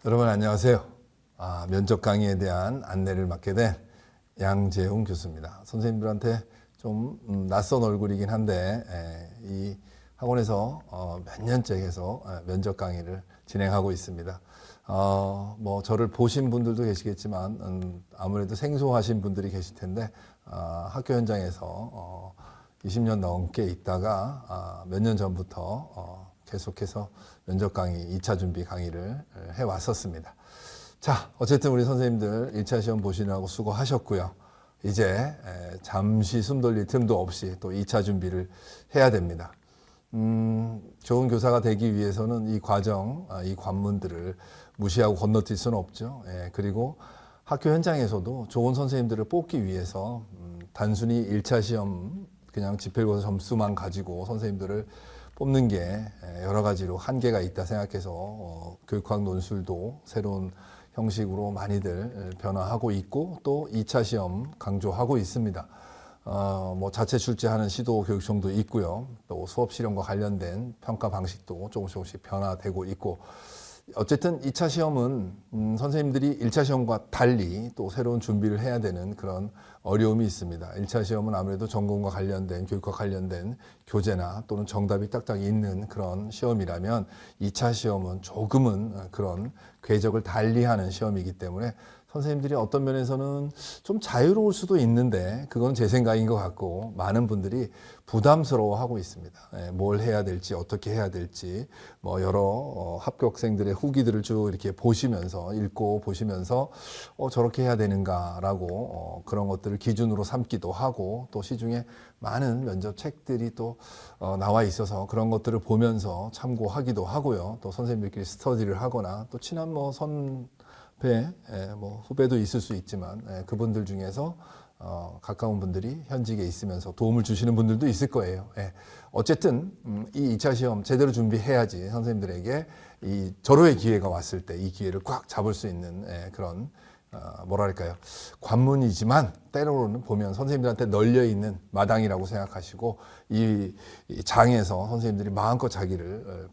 여러분 안녕하세요. 면접 강의에 대한 안내를 맡게 된 양재웅 교수입니다. 선생님들한테 좀 낯선 얼굴이긴 한데 이 학원에서 몇 년째 해서 면접 강의를 진행하고 있습니다. 뭐 저를 보신 분들도 계시겠지만 아무래도 생소하신 분들이 계실 텐데 학교 현장에서 20년 넘게 있다가 몇 년 전부터 계속해서 면접 강의, 2차 준비 강의를 해왔었습니다. 자, 어쨌든 우리 선생님들 1차 시험 보시느라고 수고하셨고요. 이제 잠시 숨 돌릴 틈도 없이 또 2차 준비를 해야 됩니다. 좋은 교사가 되기 위해서는 이 과정, 이 관문들을 무시하고 건너뛸 수는 없죠. 그리고 학교 현장에서도 좋은 선생님들을 뽑기 위해서 단순히 1차 시험 그냥 지필고사 점수만 가지고 선생님들을 뽑는 게 여러 가지로 한계가 있다 생각해서 교육학 논술도 새로운 형식으로 많이들 변화하고 있고 또 2차 시험 강조하고 있습니다. 뭐 자체 출제하는 시도교육청도 있고요. 또 수업 실험과 관련된 평가 방식도 조금씩 변화되고 있고 어쨌든 2차 시험은 선생님들이 1차 시험과 달리 또 새로운 준비를 해야 되는 그런 어려움이 있습니다. 1차 시험은 아무래도 전공과 관련된 교육과 관련된 교재나 또는 정답이 딱딱 있는 그런 시험이라면 2차 시험은 조금은 그런 궤적을 달리하는 시험이기 때문에 선생님들이 어떤 면에서는 좀 자유로울 수도 있는데 그건 제 생각인 것 같고 많은 분들이 부담스러워하고 있습니다. 뭘 해야 될지 어떻게 해야 될지 뭐 여러 합격생들의 후기들을 쭉 이렇게 보시면서 읽고 보시면서 저렇게 해야 되는가라고 그런 것들을 기준으로 삼기도 하고 또 시중에 많은 면접 책들이 또 나와 있어서 그런 것들을 보면서 참고하기도 하고요. 또 선생님들끼리 스터디를 하거나 또 친한 뭐 후배도 있을 수 있지만 그분들 중에서 가까운 분들이 현직에 있으면서 도움을 주시는 분들도 있을 거예요. 어쨌든 이 2차 시험 제대로 준비해야지 선생님들에게 이 절호의 기회가 왔을 때 이 기회를 꽉 잡을 수 있는 그런 뭐랄까요, 관문이지만 때로는 보면 선생님들한테 널려 있는 마당이라고 생각하시고 이 장에서 선생님들이 마음껏 자기를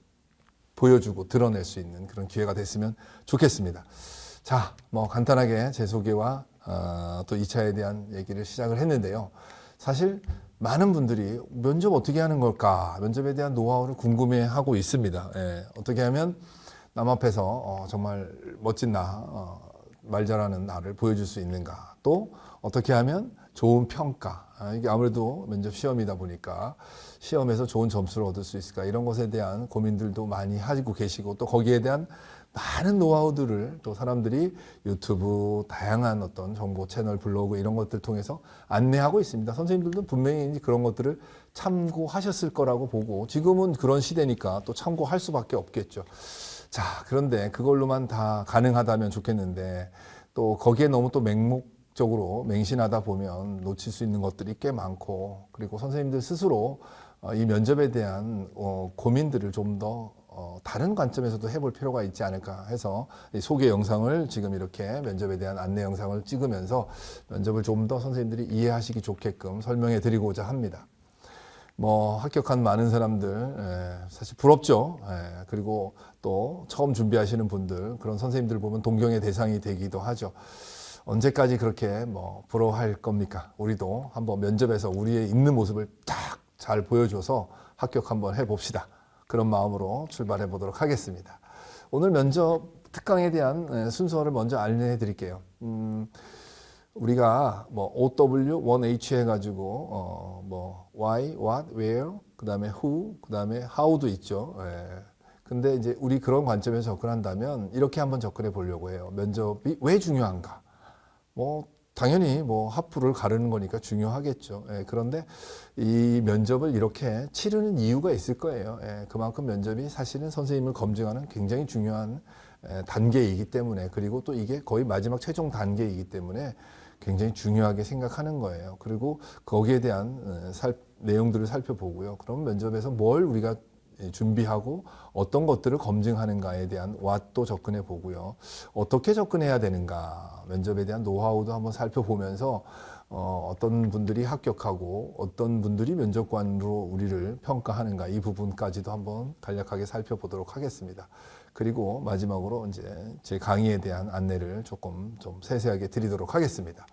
보여주고 드러낼 수 있는 그런 기회가 됐으면 좋겠습니다. 자, 뭐 간단하게 제 소개와 또 2차에 대한 얘기를 시작을 했는데요. 사실 많은 분들이 면접 어떻게 하는 걸까? 면접에 대한 노하우를 궁금해하고 있습니다. 어떻게 하면 남 앞에서 정말 멋진 말 잘하는 나를 보여줄 수 있는가? 또 어떻게 하면 좋은 평가, 이게 아무래도 면접 시험이다 보니까 시험에서 좋은 점수를 얻을 수 있을까? 이런 것에 대한 고민들도 많이 하고 계시고 또 거기에 대한 많은 노하우들을 또 사람들이 유튜브 다양한 어떤 정보 채널 블로그 이런 것들 통해서 안내하고 있습니다. 선생님들도 분명히 그런 것들을 참고하셨을 거라고 보고 지금은 그런 시대니까 또 참고할 수밖에 없겠죠. 자, 그런데 그걸로만 다 가능하다면 좋겠는데 또 거기에 너무 또 맹목적으로 맹신하다 보면 놓칠 수 있는 것들이 꽤 많고 그리고 선생님들 스스로 이 면접에 대한 고민들을 좀 더 다른 관점에서도 해볼 필요가 있지 않을까 해서 이 소개 영상을 지금 이렇게 면접에 대한 안내 영상을 찍으면서 면접을 좀 더 선생님들이 이해하시기 좋게끔 설명해 드리고자 합니다. 뭐 합격한 많은 사람들 사실 부럽죠. 그리고 또 처음 준비하시는 분들 그런 선생님들 보면 동경의 대상이 되기도 하죠. 언제까지 그렇게 뭐 부러워할 겁니까? 우리도 한번 면접에서 우리의 있는 모습을 딱 잘 보여줘서 합격 한번 해봅시다. 그런 마음으로 출발해 보도록 하겠습니다. 오늘 면접 특강에 대한 순서를 먼저 안내해 드릴게요. 우리가 뭐 OW, 1H 해가지고 뭐 Why, What, Where, 그 다음에 Who, 그 다음에 How도 있죠. 근데 이제 우리 그런 관점에서 접근한다면 이렇게 한번 접근해 보려고 해요. 면접이 왜 중요한가? 뭐 당연히 뭐 학부를 가르는 거니까 중요하겠죠. 그런데 이 면접을 이렇게 치르는 이유가 있을 거예요. 그만큼 면접이 사실은 선생님을 검증하는 굉장히 중요한 단계이기 때문에 그리고 또 이게 거의 마지막 최종 단계이기 때문에 굉장히 중요하게 생각하는 거예요. 그리고 거기에 대한 내용들을 살펴보고요. 그럼 면접에서 뭘 우리가 준비하고 어떤 것들을 검증하는가에 대한 왓도 접근해 보고요. 어떻게 접근해야 되는가, 면접에 대한 노하우도 한번 살펴보면서 어떤 분들이 합격하고 어떤 분들이 면접관으로 우리를 평가하는가 이 부분까지도 한번 간략하게 살펴보도록 하겠습니다. 그리고 마지막으로 이제 제 강의에 대한 안내를 조금 좀 세세하게 드리도록 하겠습니다.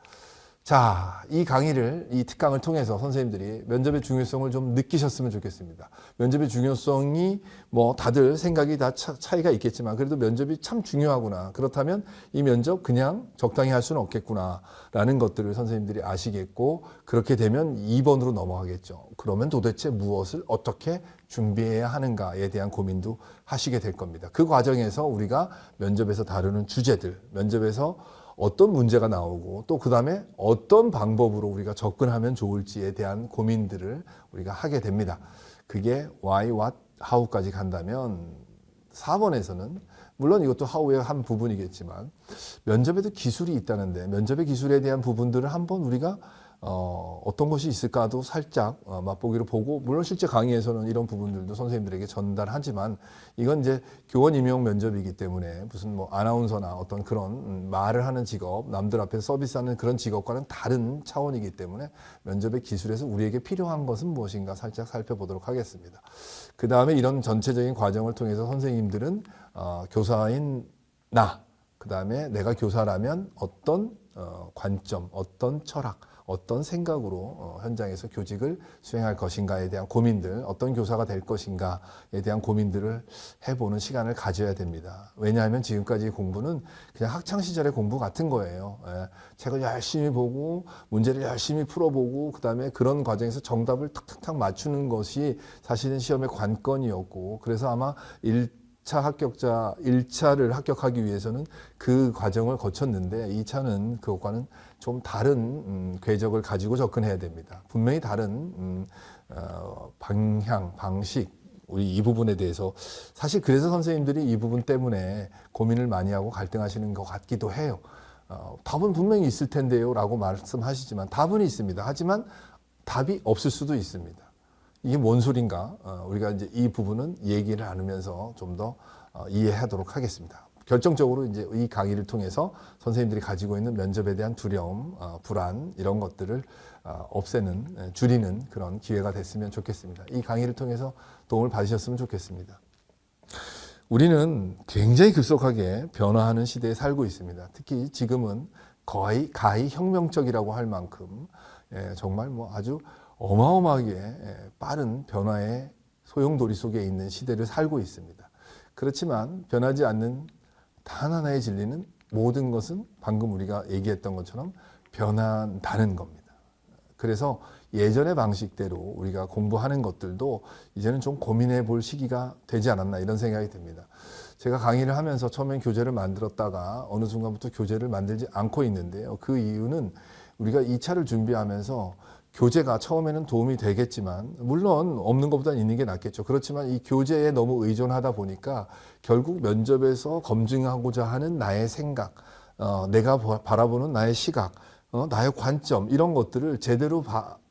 자, 이 강의를, 이 특강을 통해서 선생님들이 면접의 중요성을 좀 느끼셨으면 좋겠습니다. 면접의 중요성이 뭐 다들 생각이 다 차이가 있겠지만 그래도 면접이 참 중요하구나. 그렇다면 이 면접 그냥 적당히 할 수는 없겠구나 라는 것들을 선생님들이 아시겠고, 그렇게 되면 2번으로 넘어가겠죠. 그러면 도대체 무엇을 어떻게 준비해야 하는가에 대한 고민도 하시게 될 겁니다. 그 과정에서 우리가 면접에서 다루는 주제들, 면접에서 어떤 문제가 나오고 또 그 다음에 어떤 방법으로 우리가 접근하면 좋을지에 대한 고민들을 우리가 하게 됩니다. 그게 why, what, how까지 간다면 4번에서는 물론 이것도 how의 한 부분이겠지만 면접에도 기술이 있다는데 면접의 기술에 대한 부분들을 한번 우리가 어떤 것이 있을까도 살짝 맛보기로 보고, 물론 실제 강의에서는 이런 부분들도 선생님들에게 전달하지만 이건 이제 교원 임용 면접이기 때문에 무슨 뭐 아나운서나 어떤 그런 말을 하는 직업, 남들 앞에서 서비스하는 그런 직업과는 다른 차원이기 때문에 면접의 기술에서 우리에게 필요한 것은 무엇인가 살짝 살펴보도록 하겠습니다. 그 다음에 이런 전체적인 과정을 통해서 선생님들은 교사인 나, 그 다음에 내가 교사라면 어떤 관점, 어떤 철학, 어떤 생각으로 현장에서 교직을 수행할 것인가에 대한 고민들, 어떤 교사가 될 것인가에 대한 고민들을 해보는 시간을 가져야 됩니다. 왜냐하면 지금까지 공부는 그냥 학창시절의 공부 같은 거예요. 책을 열심히 보고 문제를 열심히 풀어보고 그 다음에 그런 과정에서 정답을 탁탁탁 맞추는 것이 사실은 시험의 관건이었고, 그래서 아마 1차 합격자, 1차를 합격하기 위해서는 그 과정을 거쳤는데 2차는 그것과는 좀 다른 궤적을 가지고 접근해야 됩니다. 분명히 다른 방향, 방식, 우리 이 부분에 대해서 사실 그래서 선생님들이 이 부분 때문에 고민을 많이 하고 갈등하시는 것 같기도 해요. 답은 분명히 있을 텐데요 라고 말씀하시지만 답은 있습니다. 하지만 답이 없을 수도 있습니다. 이게 뭔 소린가? 우리가 이제 이 부분은 얘기를 나누면서 좀 더 이해하도록 하겠습니다. 결정적으로 이제 이 강의를 통해서 선생님들이 가지고 있는 면접에 대한 두려움, 불안 이런 것들을 없애는, 줄이는 그런 기회가 됐으면 좋겠습니다. 이 강의를 통해서 도움을 받으셨으면 좋겠습니다. 우리는 굉장히 급속하게 변화하는 시대에 살고 있습니다. 특히 지금은 거의 가히 혁명적이라고 할 만큼 정말 뭐 아주 어마어마하게 빠른 변화의 소용돌이 속에 있는 시대를 살고 있습니다. 그렇지만 변하지 않는 단 하나의 진리는 모든 것은 방금 우리가 얘기했던 것처럼 변한다는 겁니다. 그래서 예전의 방식대로 우리가 공부하는 것들도 이제는 좀 고민해 볼 시기가 되지 않았나 이런 생각이 듭니다. 제가 강의를 하면서 처음엔 교재를 만들었다가 어느 순간부터 교재를 만들지 않고 있는데요. 그 이유는 우리가 2차를 준비하면서 교재가 처음에는 도움이 되겠지만 물론 없는 것보다는 있는 게 낫겠죠. 그렇지만 이 교재에 너무 의존하다 보니까 결국 면접에서 검증하고자 하는 나의 생각, 내가 바라보는 나의 시각, 나의 관점 이런 것들을 제대로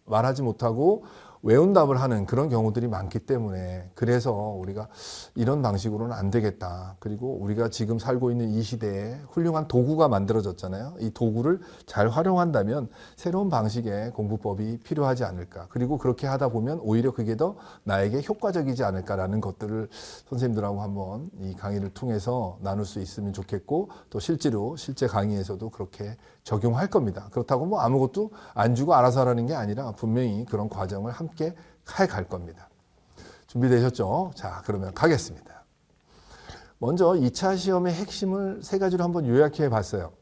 말하지 못하고 외운 답을 하는 그런 경우들이 많기 때문에 그래서 우리가 이런 방식으로는 안 되겠다. 그리고 우리가 지금 살고 있는 이 시대에 훌륭한 도구가 만들어졌잖아요. 이 도구를 잘 활용한다면 새로운 방식의 공부법이 필요하지 않을까. 그리고 그렇게 하다 보면 오히려 그게 더 나에게 효과적이지 않을까라는 것들을 선생님들하고 한번 이 강의를 통해서 나눌 수 있으면 좋겠고 또 실제 강의에서도 그렇게 적용할 겁니다. 그렇다고 뭐 아무것도 안 주고 알아서 하라는 게 아니라 분명히 그런 과정을 함께 해갈 겁니다. 준비되셨죠? 자, 그러면 가겠습니다. 먼저 2차 시험의 핵심을 세 가지로 한번 요약해 봤어요.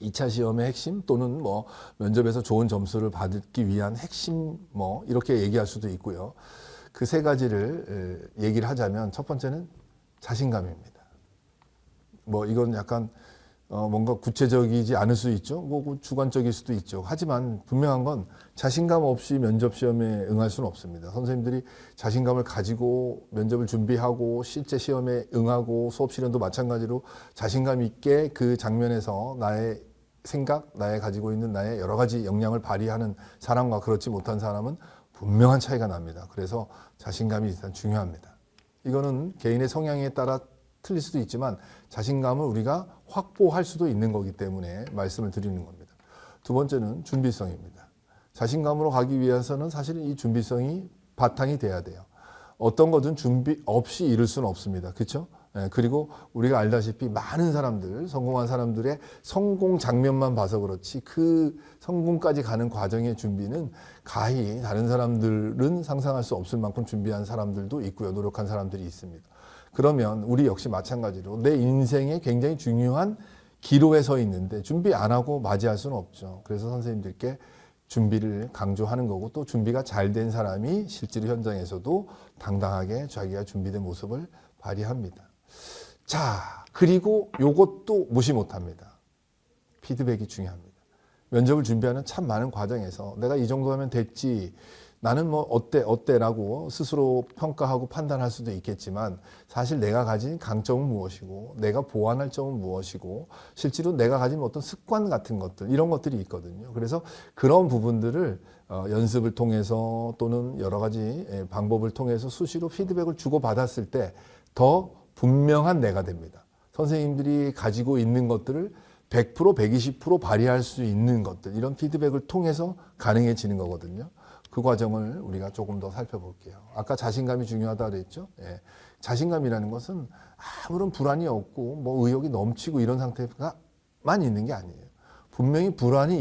2차 시험의 핵심 또는 뭐 면접에서 좋은 점수를 받기 위한 핵심 뭐 이렇게 얘기할 수도 있고요. 그 세 가지를 얘기를 하자면 첫 번째는 자신감입니다. 뭐 이건 약간 뭔가 구체적이지 않을 수 있죠. 뭐 주관적일 수도 있죠. 하지만 분명한 건 자신감 없이 면접 시험에 응할 수는 없습니다. 선생님들이 자신감을 가지고 면접을 준비하고 실제 시험에 응하고 수업 시간도 마찬가지로 자신감 있게 그 장면에서 나의 생각, 나의 가지고 있는 나의 여러 가지 역량을 발휘하는 사람과 그렇지 못한 사람은 분명한 차이가 납니다. 그래서 자신감이 일단 중요합니다. 이거는 개인의 성향에 따라 틀릴 수도 있지만 자신감을 우리가 확보할 수도 있는 거기 때문에 말씀을 드리는 겁니다. 두 번째는 준비성입니다. 자신감으로 가기 위해서는 사실은 이 준비성이 바탕이 돼야 돼요. 어떤 것은 준비 없이 이룰 수는 없습니다. 그렇죠? 그리고 우리가 알다시피 많은 사람들, 성공한 사람들의 성공 장면만 봐서 그렇지 그 성공까지 가는 과정의 준비는 가히 다른 사람들은 상상할 수 없을 만큼 준비한 사람들도 있고요. 노력한 사람들이 있습니다. 그러면 우리 역시 마찬가지로 내 인생에 굉장히 중요한 기로에 서 있는데 준비 안 하고 맞이할 수는 없죠. 그래서 선생님들께 준비를 강조하는 거고 또 준비가 잘 된 사람이 실제로 현장에서도 당당하게 자기가 준비된 모습을 발휘합니다. 자, 그리고 요것도 무시 못합니다. 피드백이 중요합니다. 면접을 준비하는 참 많은 과정에서 내가 이 정도 하면 됐지, 나는 뭐 어때라고 스스로 평가하고 판단할 수도 있겠지만 사실 내가 가진 강점은 무엇이고 내가 보완할 점은 무엇이고 실제로 내가 가진 어떤 습관 같은 것들 이런 것들이 있거든요. 그래서 그런 부분들을 연습을 통해서 또는 여러 가지 방법을 통해서 수시로 피드백을 주고받았을 때 더 분명한 내가 됩니다. 선생님들이 가지고 있는 것들을 100%, 120% 발휘할 수 있는 것들 이런 피드백을 통해서 가능해지는 거거든요. 그 과정을 우리가 조금 더 살펴볼게요. 아까 자신감이 중요하다 그랬죠. 자신감이라는 것은 아무런 불안이 없고 뭐 의욕이 넘치고 이런 상태가만 있는 게 아니에요. 분명히 불안이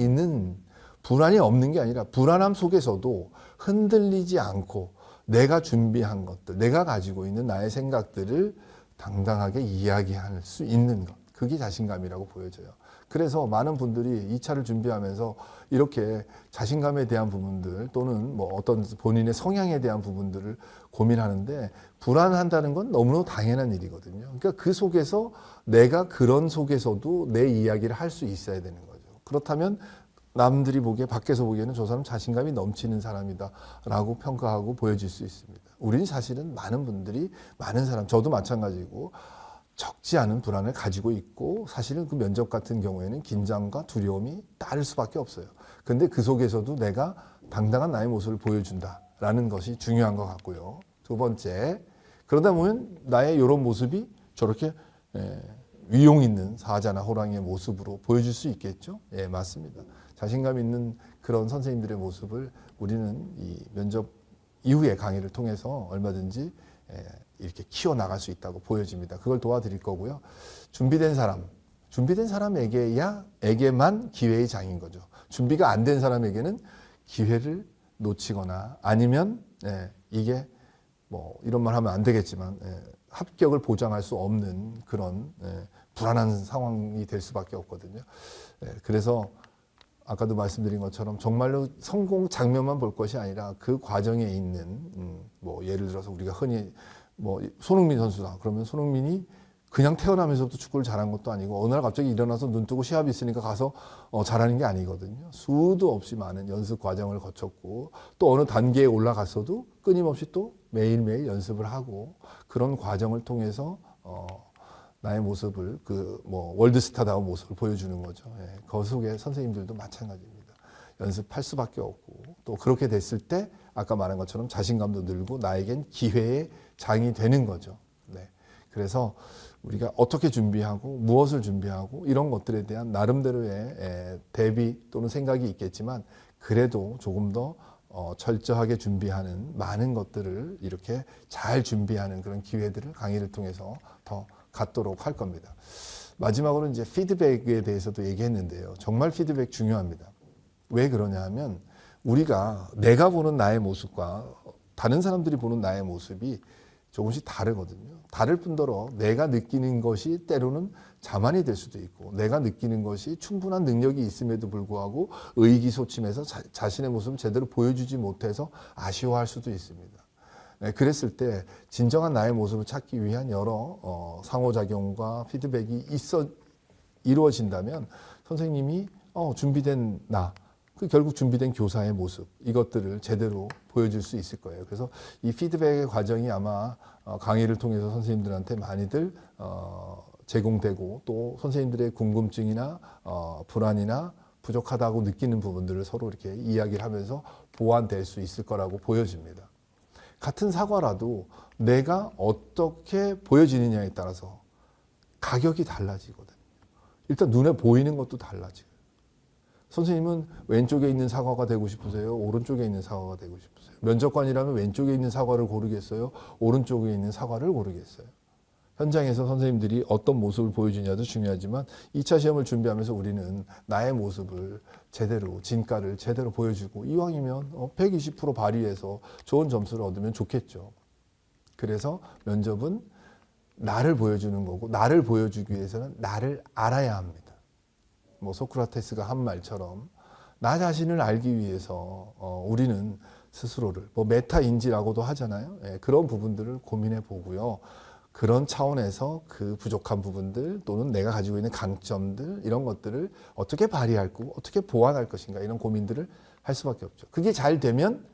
없는 게 아니라 불안함 속에서도 흔들리지 않고 내가 준비한 것들, 내가 가지고 있는 나의 생각들을 당당하게 이야기할 수 있는 것. 그게 자신감이라고 보여져요. 그래서 많은 분들이 이 차를 준비하면서 이렇게 자신감에 대한 부분들 또는 뭐 어떤 본인의 성향에 대한 부분들을 고민하는데 불안한다는 건 너무나 당연한 일이거든요. 그러니까 그 속에서 내가 그런 속에서도 내 이야기를 할 수 있어야 되는 거죠. 그렇다면 남들이 보기에 밖에서 보기에는 저 사람 자신감이 넘치는 사람이다 라고 평가하고 보여질 수 있습니다. 우리는 사실은 많은 사람, 저도 마찬가지고 적지 않은 불안을 가지고 있고 사실은 그 면접 같은 경우에는 긴장과 두려움이 따를 수밖에 없어요. 근데 그 속에서도 내가 당당한 나의 모습을 보여준다라는 것이 중요한 것 같고요. 두 번째, 그러다 보면 나의 이런 모습이 저렇게 위용 있는 사자나 호랑이의 모습으로 보여줄 수 있겠죠? 예, 맞습니다. 자신감 있는 그런 선생님들의 모습을 우리는 이 면접 이후의 강의를 통해서 얼마든지 이렇게 키워나갈 수 있다고 보여집니다. 그걸 도와드릴 거고요. 준비된 사람에게만 기회의 장인 거죠. 준비가 안 된 사람에게는 기회를 놓치거나 아니면 이게 뭐 이런 말 하면 안 되겠지만 합격을 보장할 수 없는 그런 불안한 상황이 될 수밖에 없거든요. 그래서 아까도 말씀드린 것처럼 정말로 성공 장면만 볼 것이 아니라 그 과정에 있는 뭐 예를 들어서 우리가 흔히 뭐 손흥민 선수다 그러면 손흥민이 그냥 태어나면서부터 축구를 잘한 것도 아니고 어느 날 갑자기 일어나서 눈 뜨고 시합이 있으니까 가서 잘하는 게 아니거든요. 수도 없이 많은 연습 과정을 거쳤고 또 어느 단계에 올라갔어도 끊임없이 또 매일매일 연습을 하고 그런 과정을 통해서 나의 모습을 월드스타다운 모습을 보여주는 거죠. 그 속에 선생님들도 마찬가지입니다. 연습할 수밖에 없고 또 그렇게 됐을 때 아까 말한 것처럼 자신감도 늘고 나에겐 기회의 장이 되는 거죠. 그래서 우리가 어떻게 준비하고 무엇을 준비하고 이런 것들에 대한 나름대로의 대비 또는 생각이 있겠지만 그래도 조금 더 철저하게 준비하는 많은 것들을 이렇게 잘 준비하는 그런 기회들을 강의를 통해서 더 갖도록 할 겁니다. 마지막으로 이제 피드백에 대해서도 얘기했는데요. 정말 피드백 중요합니다. 왜 그러냐 하면 우리가 내가 보는 나의 모습과 다른 사람들이 보는 나의 모습이 조금씩 다르거든요. 다를 뿐더러 내가 느끼는 것이 때로는 자만이 될 수도 있고 내가 느끼는 것이 충분한 능력이 있음에도 불구하고 의기소침해서 자신의 모습을 제대로 보여주지 못해서 아쉬워할 수도 있습니다. 그랬을 때 진정한 나의 모습을 찾기 위한 여러 상호작용과 피드백이 이루어진다면 선생님이 준비된 결국 준비된 교사의 모습 이것들을 제대로 보여줄 수 있을 거예요. 그래서 이 피드백의 과정이 아마 강의를 통해서 선생님들한테 많이들 제공되고 또 선생님들의 궁금증이나 불안이나 부족하다고 느끼는 부분들을 서로 이렇게 이야기를 하면서 보완될 수 있을 거라고 보여집니다. 같은 사과라도 내가 어떻게 보여지느냐에 따라서 가격이 달라지거든요. 일단 눈에 보이는 것도 달라지고 선생님은 왼쪽에 있는 사과가 되고 싶으세요? 오른쪽에 있는 사과가 되고 싶으세요? 면접관이라면 왼쪽에 있는 사과를 고르겠어요? 오른쪽에 있는 사과를 고르겠어요? 현장에서 선생님들이 어떤 모습을 보여주냐도 중요하지만 2차 시험을 준비하면서 우리는 나의 모습을 제대로, 진가를 제대로 보여주고 이왕이면 120% 발휘해서 좋은 점수를 얻으면 좋겠죠. 그래서 면접은 나를 보여주는 거고, 나를 보여주기 위해서는 나를 알아야 합니다. 뭐 소크라테스가 한 말처럼 나 자신을 알기 위해서 우리는 스스로를 뭐 메타인지라고도 하잖아요. 예, 그런 부분들을 고민해 보고요. 그런 차원에서 그 부족한 부분들 또는 내가 가지고 있는 강점들 이런 것들을 어떻게 발휘할 거고 어떻게 보완할 것인가 이런 고민들을 할 수밖에 없죠. 그게 잘 되면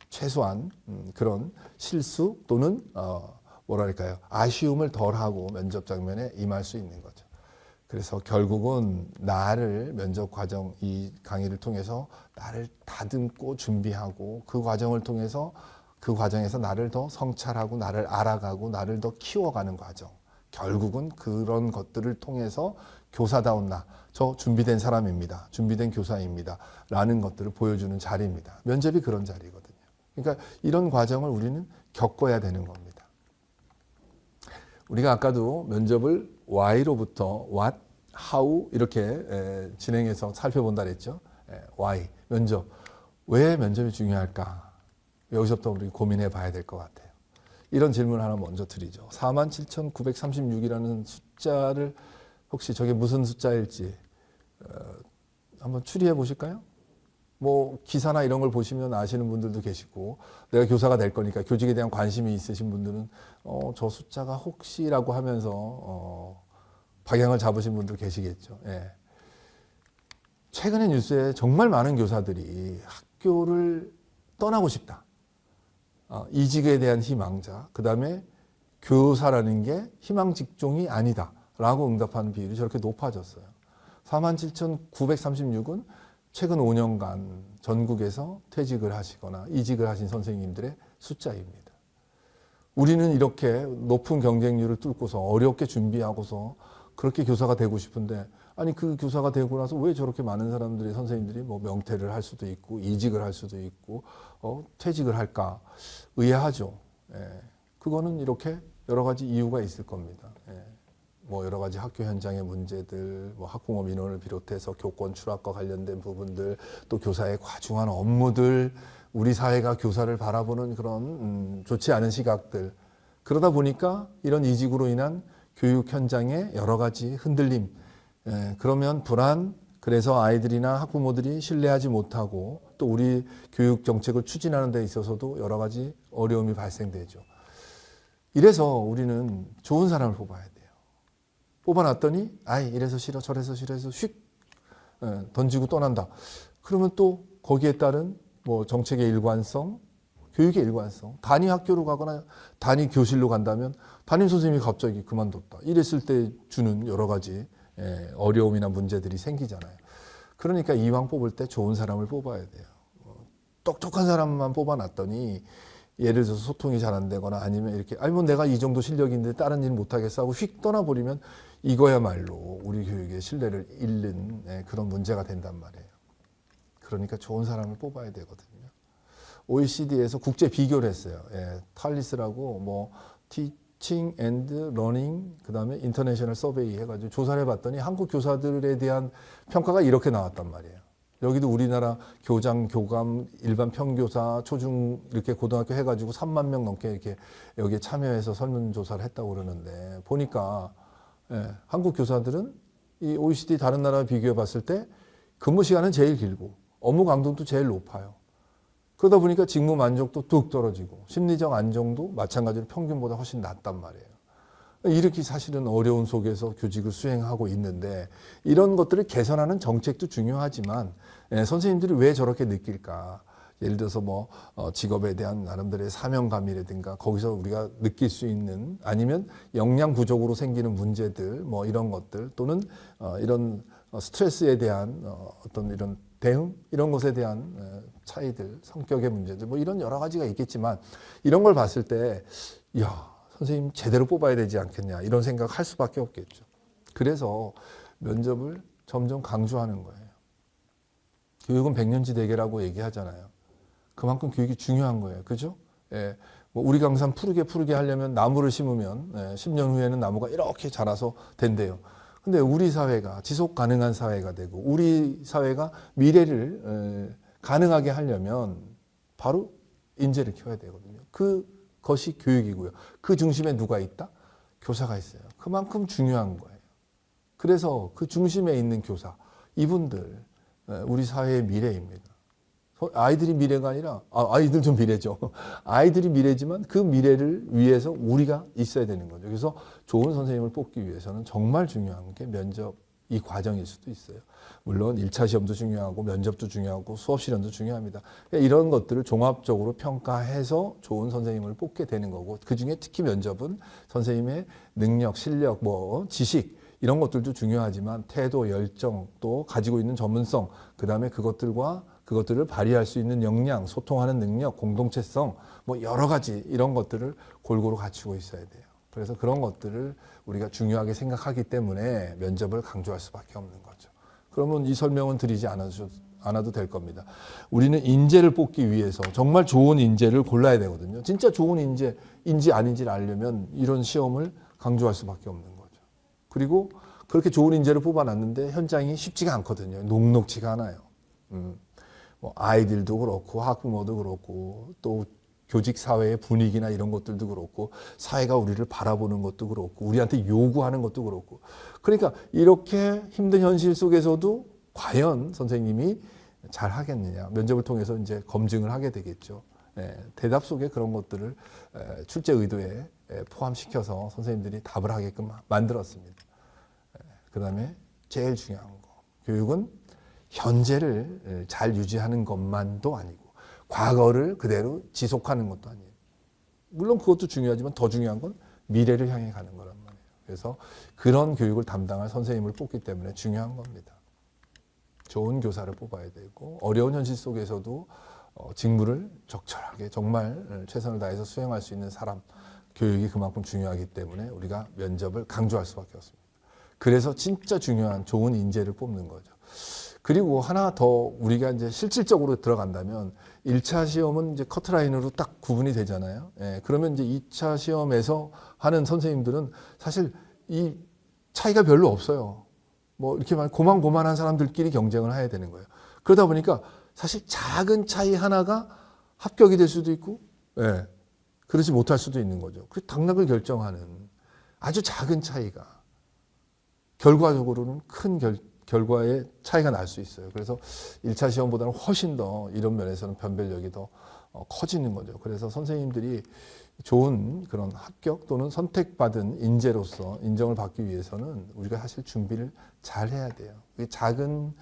최소한 그런 실수 또는 뭐랄까요 아쉬움을 덜하고 면접 장면에 임할 수 있는 거죠. 그래서 결국은 나를 면접 과정 이 강의를 통해서 나를 다듬고 준비하고 그 과정을 통해서 그 과정에서 나를 더 성찰하고 나를 알아가고 나를 더 키워가는 과정. 결국은 그런 것들을 통해서 교사다운 나, 저 준비된 사람입니다. 준비된 교사입니다. 라는 것들을 보여주는 자리입니다. 면접이 그런 자리거든요. 그러니까 이런 과정을 우리는 겪어야 되는 겁니다. 우리가 아까도 면접을 why로부터 what, how 이렇게 진행해서 살펴본다 그랬죠. why, 면접. 왜 면접이 중요할까? 여기서부터 우리 고민해 봐야 될 것 같아요. 이런 질문 하나 먼저 드리죠. 47,936이라는 숫자를 혹시 저게 무슨 숫자일지 한번 추리해 보실까요? 뭐 기사나 이런 걸 보시면 아시는 분들도 계시고 내가 교사가 될 거니까 교직에 대한 관심이 있으신 분들은 저 숫자가 혹시라고 하면서 방향을 잡으신 분들 계시겠죠. 예. 최근에 뉴스에 정말 많은 교사들이 학교를 떠나고 싶다. 이직에 대한 희망자, 그 다음에 교사라는 게 희망 직종이 아니다 라고 응답하는 비율이 저렇게 높아졌어요. 47,936은 최근 5년간 전국에서 퇴직을 하시거나 이직을 하신 선생님들의 숫자입니다. 우리는 이렇게 높은 경쟁률을 뚫고서 어렵게 준비하고서 그렇게 교사가 되고 싶은데 아니 그 교사가 되고 나서 왜 저렇게 많은 사람들이 선생님들이 뭐 명퇴를 할 수도 있고 이직을 할 수도 있고 퇴직을 할까 의아하죠. 예. 그거는 이렇게 여러 가지 이유가 있을 겁니다. 예. 뭐 여러 가지 학교 현장의 문제들, 뭐 학부모 민원을 비롯해서 교권 추락과 관련된 부분들, 또 교사의 과중한 업무들, 우리 사회가 교사를 바라보는 그런 좋지 않은 시각들. 그러다 보니까 이런 이직으로 인한 교육 현장의 여러 가지 흔들림, 그러면 불안, 그래서 아이들이나 학부모들이 신뢰하지 못하고 또 우리 교육 정책을 추진하는 데 있어서도 여러 가지 어려움이 발생되죠. 이래서 우리는 좋은 사람을 뽑아야 돼요. 뽑아놨더니 아이 이래서 싫어 저래서 싫어해서 휙 던지고 떠난다. 그러면 또 거기에 따른 뭐 정책의 일관성, 교육의 일관성, 단위 학교로 가거나 단위 교실로 간다면 담임 선생님이 갑자기 그만뒀다. 이랬을 때 주는 여러 가지 어려움이나 문제들이 생기잖아요. 그러니까 이왕 뽑을 때 좋은 사람을 뽑아야 돼요. 똑똑한 사람만 뽑아놨더니 예를 들어서 소통이 잘 안 되거나 아니면 이렇게 아니 뭐 내가 이 정도 실력이 있는데 다른 일 못하겠어 하고 휙 떠나버리면 이거야말로 우리 교육의 신뢰를 잃는 그런 문제가 된단 말이에요. 그러니까 좋은 사람을 뽑아야 되거든요. OECD에서 국제 비교를 했어요. 탈리스라고 뭐 Teaching and Learning 그다음에 인터내셔널 서베이 해가지고 조사를 해봤더니 한국 교사들에 대한 평가가 이렇게 나왔단 말이에요. 여기도 우리나라 교장, 교감, 일반 평교사, 초중 이렇게 고등학교 해가지고 3만 명 넘게 이렇게 여기에 참여해서 설문조사를 했다고 그러는데 보니까 한국 교사들은 이 OECD 다른 나라와 비교해 봤을 때 근무 시간은 제일 길고 업무 강도도 제일 높아요. 그러다 보니까 직무 만족도 뚝 떨어지고 심리적 안정도 마찬가지로 평균보다 훨씬 낮단 말이에요. 이렇게 사실은 어려운 속에서 교직을 수행하고 있는데 이런 것들을 개선하는 정책도 중요하지만 선생님들이 왜 저렇게 느낄까? 예를 들어서 뭐 직업에 대한 나름대로의 사명감이라든가 거기서 우리가 느낄 수 있는 아니면 역량 부족으로 생기는 문제들 뭐 이런 것들 또는 이런 스트레스에 대한 어떤 이런 대응 이런 것에 대한 차이들 성격의 문제들 뭐 이런 여러 가지가 있겠지만 이런 걸 봤을 때 야 선생님 제대로 뽑아야 되지 않겠냐 이런 생각할 수밖에 없겠죠. 그래서 면접을 점점 강조하는 거예요. 교육은 백년지 대계라고 얘기하잖아요. 그만큼 교육이 중요한 거예요. 그죠? 예, 뭐 우리가 항상 푸르게 하려면 나무를 심으면 10년 후에는 나무가 이렇게 자라서 된대요. 근데 우리 사회가 지속 가능한 사회가 되고 우리 사회가 미래를 가능하게 하려면 바로 인재를 키워야 되거든요. 그것이 교육이고요. 그 중심에 누가 있다? 교사가 있어요. 그만큼 중요한 거예요. 그래서 그 중심에 있는 교사, 이분들 우리 사회의 미래입니다. 아이들이 미래가 아니라 아이들도 미래죠. 아이들이 미래지만 그 미래를 위해서 우리가 있어야 되는 거죠. 그래서 좋은 선생님을 뽑기 위해서는 정말 중요한 게 면접 이 과정일 수도 있어요. 물론 1차 시험도 중요하고 면접도 중요하고 수업 실현도 중요합니다. 그러니까 이런 것들을 종합적으로 평가해서 좋은 선생님을 뽑게 되는 거고, 그중에 특히 면접은 선생님의 능력, 실력, 지식 이런 것들도 중요하지만 태도, 열정, 또 가지고 있는 전문성, 그다음에 그것들을 발휘할 수 있는 역량, 소통하는 능력, 공동체성, 여러 가지 이런 것들을 골고루 갖추고 있어야 돼요. 그래서 그런 것들을 우리가 중요하게 생각하기 때문에 면접을 강조할 수밖에 없는 거죠. 그러면 이 설명은 드리지 않아도 될 겁니다. 우리는 인재를 뽑기 위해서 정말 좋은 인재를 골라야 되거든요. 진짜 좋은 인재인지 아닌지를 알려면 이런 시험을 강조할 수밖에 없는 거죠. 그리고 그렇게 좋은 인재를 뽑아놨는데 현장이 쉽지가 않거든요. 녹록지가 않아요. 아이들도 그렇고 학부모도 그렇고 또 교직 사회의 분위기나 이런 것들도 그렇고 사회가 우리를 바라보는 것도 그렇고 우리한테 요구하는 것도 그렇고, 그러니까 이렇게 힘든 현실 속에서도 과연 선생님이 잘 하겠느냐, 면접을 통해서 이제 검증을 하게 되겠죠. 대답 속에 그런 것들을 출제 의도에 포함시켜서 선생님들이 답을 하게끔 만들었습니다. 그다음에 제일 중요한 거, 교육은 현재를 잘 유지하는 것만도 아니고 과거를 그대로 지속하는 것도 아니에요. 물론 그것도 중요하지만 더 중요한 건 미래를 향해 가는 거란 말이에요. 그래서 그런 교육을 담당할 선생님을 뽑기 때문에 중요한 겁니다. 좋은 교사를 뽑아야 되고 어려운 현실 속에서도 직무를 적절하게 정말 최선을 다해서 수행할 수 있는 사람, 교육이 그만큼 중요하기 때문에 우리가 면접을 강조할 수밖에 없습니다. 그래서 진짜 중요한 좋은 인재를 뽑는 거죠. 그리고 하나 더 우리가 이제 실질적으로 들어간다면 1차 시험은 이제 커트라인으로 딱 구분이 되잖아요. 그러면 이제 2차 시험에서 하는 선생님들은 사실 이 차이가 별로 없어요. 이렇게 고만고만한 사람들끼리 경쟁을 해야 되는 거예요. 그러다 보니까 사실 작은 차이 하나가 합격이 될 수도 있고, 그렇지 못할 수도 있는 거죠. 그 당락을 결정하는 아주 작은 차이가 결과적으로는 큰 결과의 차이가 날 수 있어요. 그래서 1차 시험보다는 훨씬 더 이런 면에서는 변별력이 더 커지는 거죠. 그래서 선생님들이 좋은 그런 합격 또는 선택받은 인재로서 인정을 받기 위해서는 우리가 사실 준비를 잘 해야 돼요. 이 작은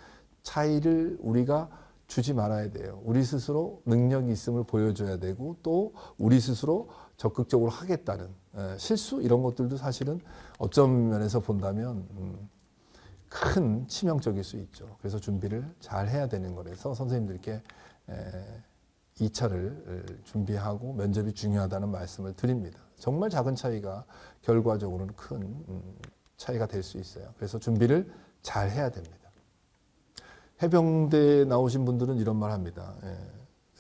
차이를 우리가 주지 말아야 돼요. 우리 스스로 능력이 있음을 보여줘야 되고 또 우리 스스로 적극적으로 하겠다는 실수 이런 것들도 사실은 어떤 면에서 본다면 큰 치명적일 수 있죠. 그래서 준비를 잘 해야 되는 거라서 선생님들께 2차를 준비하고 면접이 중요하다는 말씀을 드립니다. 정말 작은 차이가 결과적으로는 큰 차이가 될 수 있어요. 그래서 준비를 잘 해야 됩니다. 해병대에 나오신 분들은 이런 말 합니다.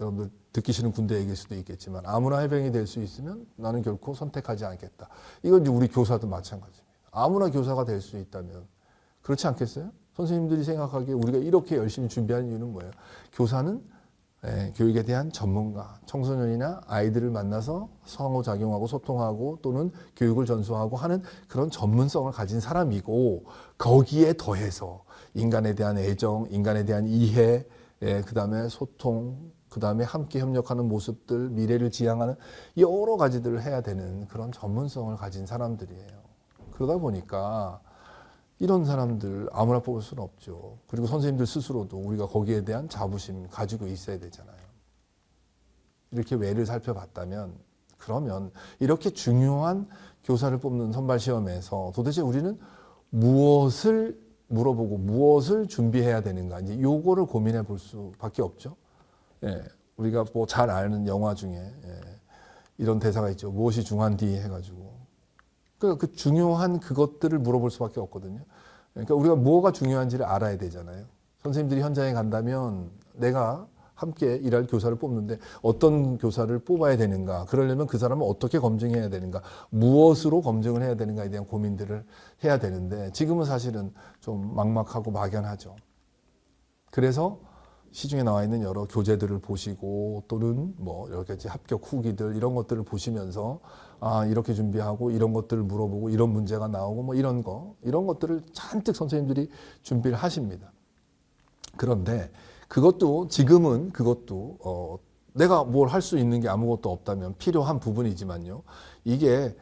여러분들 듣기 싫은 군대 얘기일 수도 있겠지만 아무나 해병이 될 수 있으면 나는 결코 선택하지 않겠다. 이건 이제 우리 교사도 마찬가지입니다. 아무나 교사가 될 수 있다면 그렇지 않겠어요? 선생님들이 생각하기에 우리가 이렇게 열심히 준비하는 이유는 뭐예요? 교사는 교육에 대한 전문가, 청소년이나 아이들을 만나서 상호작용하고 소통하고 또는 교육을 전수하고 하는 그런 전문성을 가진 사람이고, 거기에 더해서 인간에 대한 애정, 인간에 대한 이해, 그 다음에 소통, 그 다음에 함께 협력하는 모습들, 미래를 지향하는 여러 가지들을 해야 되는 그런 전문성을 가진 사람들이에요. 그러다 보니까 이런 사람들 아무나 뽑을 수는 없죠. 그리고 선생님들 스스로도 우리가 거기에 대한 자부심 가지고 있어야 되잖아요. 이렇게 외를 살펴봤다면, 그러면 이렇게 중요한 교사를 뽑는 선발시험에서 도대체 우리는 무엇을 물어보고 무엇을 준비해야 되는가, 이제 요거를 고민해 볼 수밖에 없죠. 우리가 잘 아는 영화 중에 이런 대사가 있죠. 무엇이 중요한디 해가지고. 그러니까 그 중요한 그것들을 물어볼 수밖에 없거든요. 그러니까 우리가 뭐가 중요한지를 알아야 되잖아요. 선생님들이 현장에 간다면 내가 함께 일할 교사를 뽑는데 어떤 교사를 뽑아야 되는가, 그러려면 그 사람을 어떻게 검증해야 되는가, 무엇으로 검증을 해야 되는가에 대한 고민들을 해야 되는데 지금은 사실은 좀 막막하고 막연하죠. 그래서 시중에 나와 있는 여러 교재들을 보시고 또는 뭐 여러 가지 합격 후기들 이런 것들을 보시면서 아 이렇게 준비하고 이런 것들을 물어보고 이런 문제가 나오고 뭐 이런 것들을 잔뜩 선생님들이 준비를 하십니다. 그런데 그것도 지금은 내가 뭘 할 수 있는 게 아무것도 없다면 필요한 부분이지만요. 이게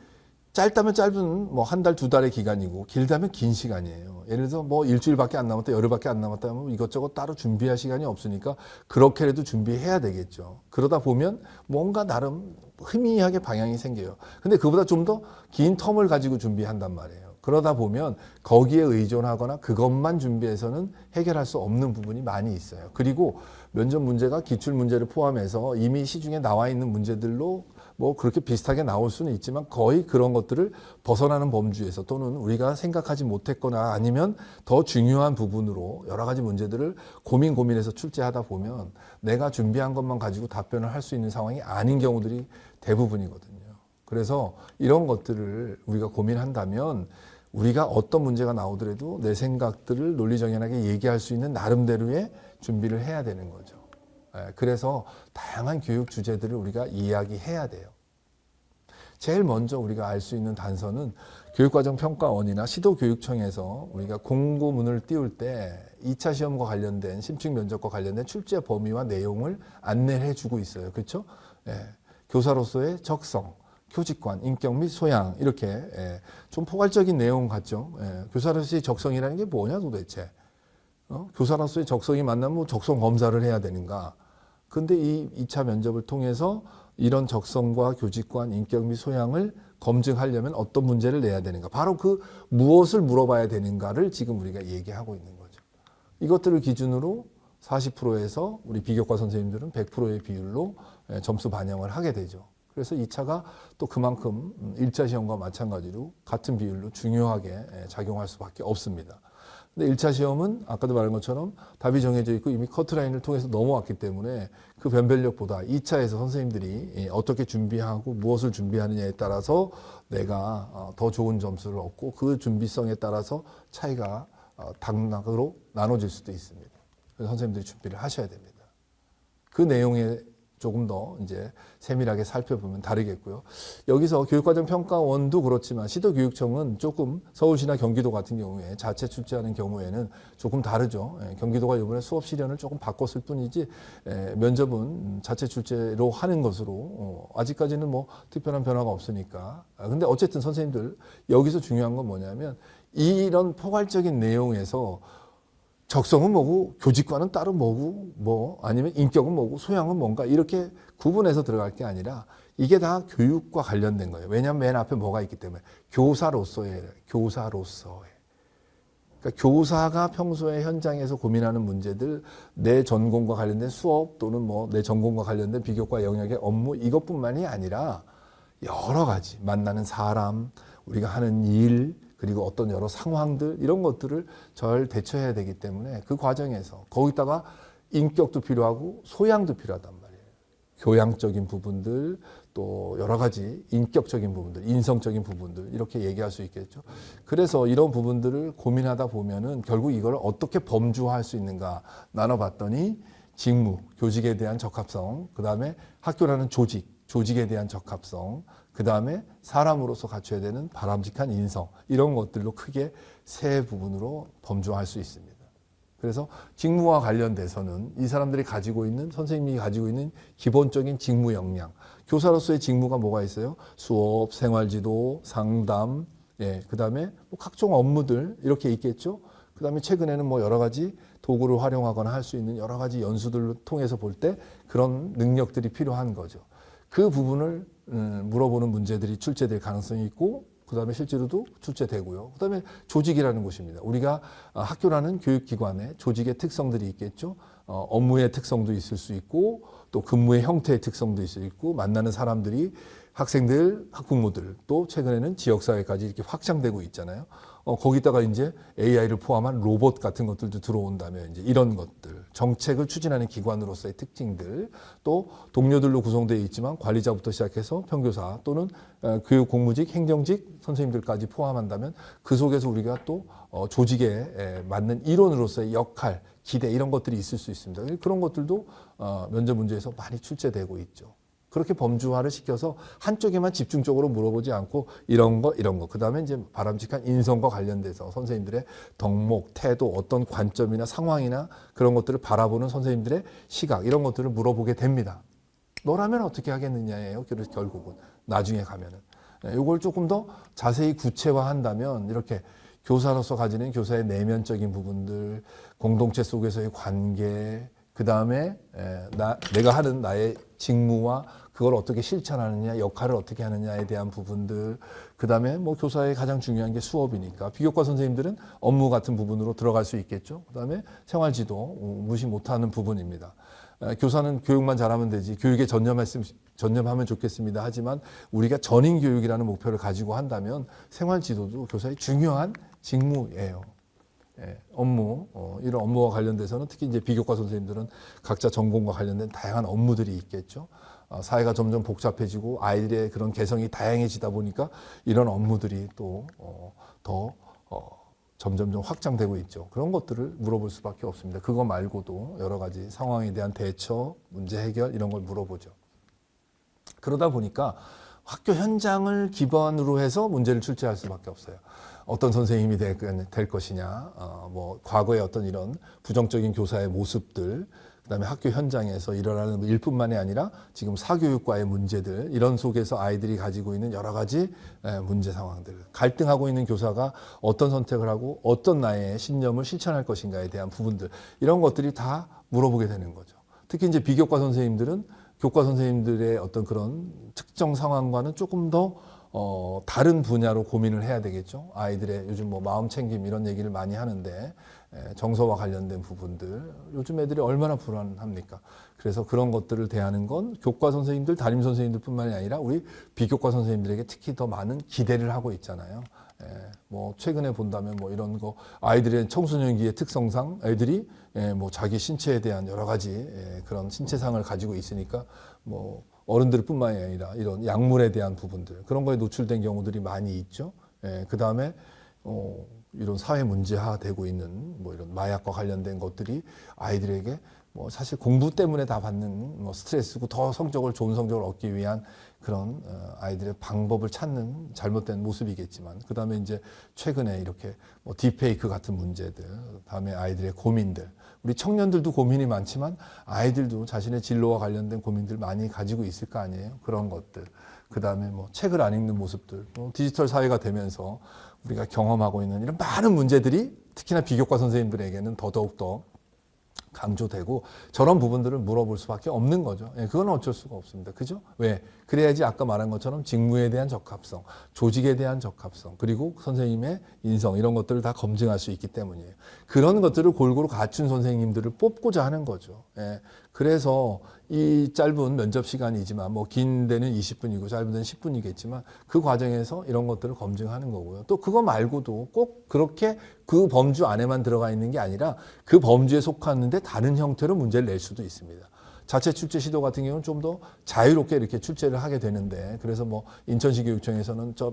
짧다면 짧은 뭐 한 달, 두 달의 기간이고 길다면 긴 시간이에요. 예를 들어서 뭐 일주일밖에 안 남았다, 열흘밖에 안 남았다 하면 이것저것 따로 준비할 시간이 없으니까 그렇게라도 준비해야 되겠죠. 그러다 보면 뭔가 나름 희미하게 방향이 생겨요. 근데 그보다 좀 더 긴 텀을 가지고 준비한단 말이에요. 그러다 보면 거기에 의존하거나 그것만 준비해서는 해결할 수 없는 부분이 많이 있어요. 그리고 면접 문제가 기출 문제를 포함해서 이미 시중에 나와 있는 문제들로 뭐 그렇게 비슷하게 나올 수는 있지만 거의 그런 것들을 벗어나는 범주에서 또는 우리가 생각하지 못했거나 아니면 더 중요한 부분으로 여러 가지 문제들을 고민해서 출제하다 보면 내가 준비한 것만 가지고 답변을 할 수 있는 상황이 아닌 경우들이 대부분이거든요. 그래서 이런 것들을 우리가 고민한다면 우리가 어떤 문제가 나오더라도 내 생각들을 논리정연하게 얘기할 수 있는 나름대로의 준비를 해야 되는 거죠. 그래서 다양한 교육 주제들을 우리가 이야기해야 돼요. 제일 먼저 우리가 알 수 있는 단서는 교육과정평가원이나 시도교육청에서 우리가 공고문을 띄울 때 2차 시험과 관련된 심층면접과 관련된 출제 범위와 내용을 안내를 해주고 있어요. 그렇죠? 교사로서의 적성, 교직관, 인격 및 소양 이렇게 좀 포괄적인 내용 같죠. 교사로서의 적성이라는 게 뭐냐 도대체. 교사로서의 적성이 맞나면 적성 검사를 해야 되는가. 근데 이 2차 면접을 통해서 이런 적성과 교직관, 인격 및 소양을 검증하려면 어떤 문제를 내야 되는가. 바로 그 무엇을 물어봐야 되는가를 지금 우리가 얘기하고 있는 거죠. 이것들을 기준으로 40%에서 우리 비교과 선생님들은 100%의 비율로 점수 반영을 하게 되죠. 그래서 2차가 또 그만큼 1차 시험과 마찬가지로 같은 비율로 중요하게 작용할 수밖에 없습니다. 근데 1차 시험은 아까도 말한 것처럼 답이 정해져 있고 이미 커트라인을 통해서 넘어왔기 때문에 그 변별력보다 2차에서 선생님들이 어떻게 준비하고 무엇을 준비하느냐에 따라서 내가 더 좋은 점수를 얻고 그 준비성에 따라서 차이가 당락으로 나눠질 수도 있습니다. 그래서 선생님들이 준비를 하셔야 됩니다. 그 내용에 조금 더 이제 세밀하게 살펴보면 다르겠고요. 여기서 교육과정평가원도 그렇지만 시도교육청은 조금 서울시나 경기도 같은 경우에 자체 출제하는 경우에는 조금 다르죠. 경기도가 이번에 수업 실현을 조금 바꿨을 뿐이지 면접은 자체 출제로 하는 것으로 아직까지는 뭐 특별한 변화가 없으니까. 근데 어쨌든 선생님들 여기서 중요한 건 뭐냐면 이런 포괄적인 내용에서 적성은 뭐고 교직관은 따로 뭐고 뭐 아니면 인격은 뭐고 소양은 뭔가 이렇게 구분해서 들어갈 게 아니라 이게 다 교육과 관련된 거예요. 왜냐하면 맨 앞에 뭐가 있기 때문에 교사로서의 그러니까 교사가 평소에 현장에서 고민하는 문제들 내 전공과 관련된 수업 또는 뭐 내 전공과 관련된 비교과 영역의 업무 이것뿐만이 아니라 여러 가지 만나는 사람 우리가 하는 일 그리고 어떤 여러 상황들 이런 것들을 잘 대처해야 되기 때문에 그 과정에서 거기다가 인격도 필요하고 소양도 필요하단 말이에요. 교양적인 부분들 또 여러 가지 인격적인 부분들, 인성적인 부분들 이렇게 얘기할 수 있겠죠. 그래서 이런 부분들을 고민하다 보면은 결국 이걸 어떻게 범주화할 수 있는가 나눠봤더니 직무, 교직에 대한 적합성, 그 다음에 학교라는 조직에 대한 적합성, 그 다음에 사람으로서 갖춰야 되는 바람직한 인성 이런 것들로 크게 세 부분으로 범주화할 수 있습니다. 그래서 직무와 관련돼서는 이 사람들이 가지고 있는 선생님이 가지고 있는 기본적인 직무 역량 교사로서의 직무가 뭐가 있어요? 수업, 생활지도, 상담 그 다음에 뭐 각종 업무들 이렇게 있겠죠. 그 다음에 최근에는 뭐 여러 가지 도구를 활용하거나 할 수 있는 여러 가지 연수들을 통해서 볼 때 그런 능력들이 필요한 거죠. 그 부분을 물어보는 문제들이 출제될 가능성이 있고 그 다음에 실제로도 출제되고요. 그 다음에 조직이라는 곳입니다. 우리가 학교라는 교육기관의 조직의 특성들이 있겠죠. 업무의 특성도 있을 수 있고 또 근무의 형태의 특성도 있을 수 있고 만나는 사람들이 학생들, 학부모들 또 최근에는 지역사회까지 이렇게 확장되고 있잖아요. 거기다가 이제 AI를 포함한 로봇 같은 것들도 들어온다면 이제 이런 것들, 정책을 추진하는 기관으로서의 특징들, 또 동료들로 구성되어 있지만 관리자부터 시작해서 평교사 또는 교육 공무직, 행정직 선생님들까지 포함한다면 그 속에서 우리가 또 조직에 맞는 일원으로서의 역할, 기대 이런 것들이 있을 수 있습니다. 그런 것들도 면접 문제에서 많이 출제되고 있죠. 그렇게 범주화를 시켜서 한쪽에만 집중적으로 물어보지 않고 이런 거, 그 다음에 이제 바람직한 인성과 관련돼서 선생님들의 덕목, 태도, 어떤 관점이나 상황이나 그런 것들을 바라보는 선생님들의 시각, 이런 것들을 물어보게 됩니다. 너라면 어떻게 하겠느냐예요, 결국은. 나중에 가면은. 이걸 조금 더 자세히 구체화한다면 이렇게 교사로서 가지는 교사의 내면적인 부분들, 공동체 속에서의 관계, 그 다음에 내가 하는 나의 직무와 그걸 어떻게 실천하느냐, 역할을 어떻게 하느냐에 대한 부분들, 그 다음에 뭐 교사의 가장 중요한 게 수업이니까 비교과 선생님들은 업무 같은 부분으로 들어갈 수 있겠죠. 그 다음에 생활지도 무시 못하는 부분입니다. 교사는 교육만 잘하면 되지, 교육에 전념하면 좋겠습니다. 하지만 우리가 전인 교육이라는 목표를 가지고 한다면 생활지도도 교사의 중요한 직무예요. 업무, 이런 업무와 관련돼서는 특히 이제 비교과 선생님들은 각자 전공과 관련된 다양한 업무들이 있겠죠. 사회가 점점 복잡해지고 아이들의 그런 개성이 다양해지다 보니까 이런 업무들이 또 더 점점 좀 확장되고 있죠. 그런 것들을 물어볼 수밖에 없습니다. 그거 말고도 여러 가지 상황에 대한 대처, 문제 해결 이런 걸 물어보죠. 그러다 보니까 학교 현장을 기반으로 해서 문제를 출제할 수밖에 없어요. 어떤 선생님이 될 것이냐, 뭐 과거의 어떤 이런 부정적인 교사의 모습들, 그다음에 학교 현장에서 일어나는 일뿐만이 아니라 지금 사교육과의 문제들, 이런 속에서 아이들이 가지고 있는 여러 가지 문제 상황들, 갈등하고 있는 교사가 어떤 선택을 하고 어떤 나의 신념을 실천할 것인가에 대한 부분들, 이런 것들이 다 물어보게 되는 거죠. 특히 이제 비교과 선생님들은 교과 선생님들의 어떤 그런 특정 상황과는 조금 더 다른 분야로 고민을 해야 되겠죠. 아이들의 요즘 뭐 마음 챙김 이런 얘기를 많이 하는데 정서와 관련된 부분들, 요즘 애들이 얼마나 불안합니까? 그래서 그런 것들을 대하는 건 교과 선생님들, 담임 선생님들 뿐만이 아니라 우리 비교과 선생님들에게 특히 더 많은 기대를 하고 있잖아요. 뭐 최근에 본다면 뭐 이런 거, 아이들의 청소년기의 특성상 애들이 뭐 자기 신체에 대한 여러 가지 그런 신체상을 가지고 있으니까 뭐 어른들 뿐만이 아니라 이런 약물에 대한 부분들, 그런 거에 노출된 경우들이 많이 있죠. 그 다음에 이런 사회 문제화되고 있는 뭐 이런 마약과 관련된 것들이 아이들에게 뭐 사실 공부 때문에 다 받는 뭐 스트레스고, 더 좋은 성적을 얻기 위한 그런 아이들의 방법을 찾는 잘못된 모습이겠지만, 그 다음에 이제 최근에 이렇게 뭐 딥페이크 같은 문제들, 다음에 아이들의 고민들, 우리 청년들도 고민이 많지만 아이들도 자신의 진로와 관련된 고민들 많이 가지고 있을 거 아니에요. 그런 것들, 그 다음에 뭐 책을 안 읽는 모습들, 디지털 사회가 되면서 우리가 경험하고 있는 이런 많은 문제들이 특히나 비교과 선생님들에게는 더더욱더 강조되고, 저런 부분들을 물어볼 수밖에 없는 거죠. 그건 어쩔 수가 없습니다. 그죠? 왜? 그래야지 아까 말한 것처럼 직무에 대한 적합성, 조직에 대한 적합성, 그리고 선생님의 인성, 이런 것들을 다 검증할 수 있기 때문이에요. 그런 것들을 골고루 갖춘 선생님들을 뽑고자 하는 거죠. 그래서 이 짧은 면접 시간이지만, 뭐 긴 데는 20분이고 짧은 데는 10분이겠지만 그 과정에서 이런 것들을 검증하는 거고요. 또 그거 말고도 꼭 그렇게 그 범주 안에만 들어가 있는 게 아니라 그 범주에 속하는데 다른 형태로 문제를 낼 수도 있습니다. 자체 출제 시도 같은 경우는 좀 더 자유롭게 이렇게 출제를 하게 되는데, 그래서 뭐 인천시 교육청에서는 저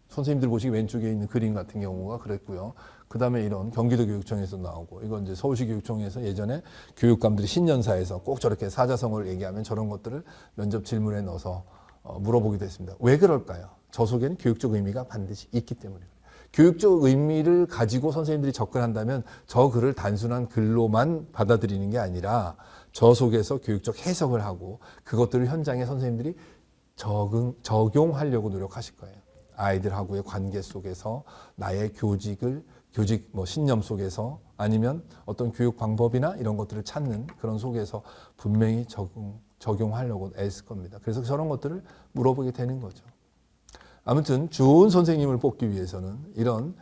선생님들 보시기 왼쪽에 있는 그림 같은 경우가 그랬고요. 그 다음에 이런 경기도 교육청에서 나오고, 이건 이제 서울시 교육청에서 예전에 교육감들이 신년사에서 꼭 저렇게 사자성어를 얘기하면 저런 것들을 면접 질문에 넣어서 물어보기도 했습니다. 왜 그럴까요? 저 속에는 교육적 의미가 반드시 있기 때문입니다. 교육적 의미를 가지고 선생님들이 접근한다면 저 글을 단순한 글로만 받아들이는 게 아니라 저 속에서 교육적 해석을 하고 그것들을 현장에 선생님들이 적용하려고 노력하실 거예요. 아이들하고의 관계 속에서 나의 교직 뭐 신념 속에서, 아니면 어떤 교육 방법이나 이런 것들을 찾는 그런 속에서 분명히 적용하려고 애쓸 겁니다. 그래서 저런 것들을 물어보게 되는 거죠. 아무튼 좋은 선생님을 뽑기 위해서는 이런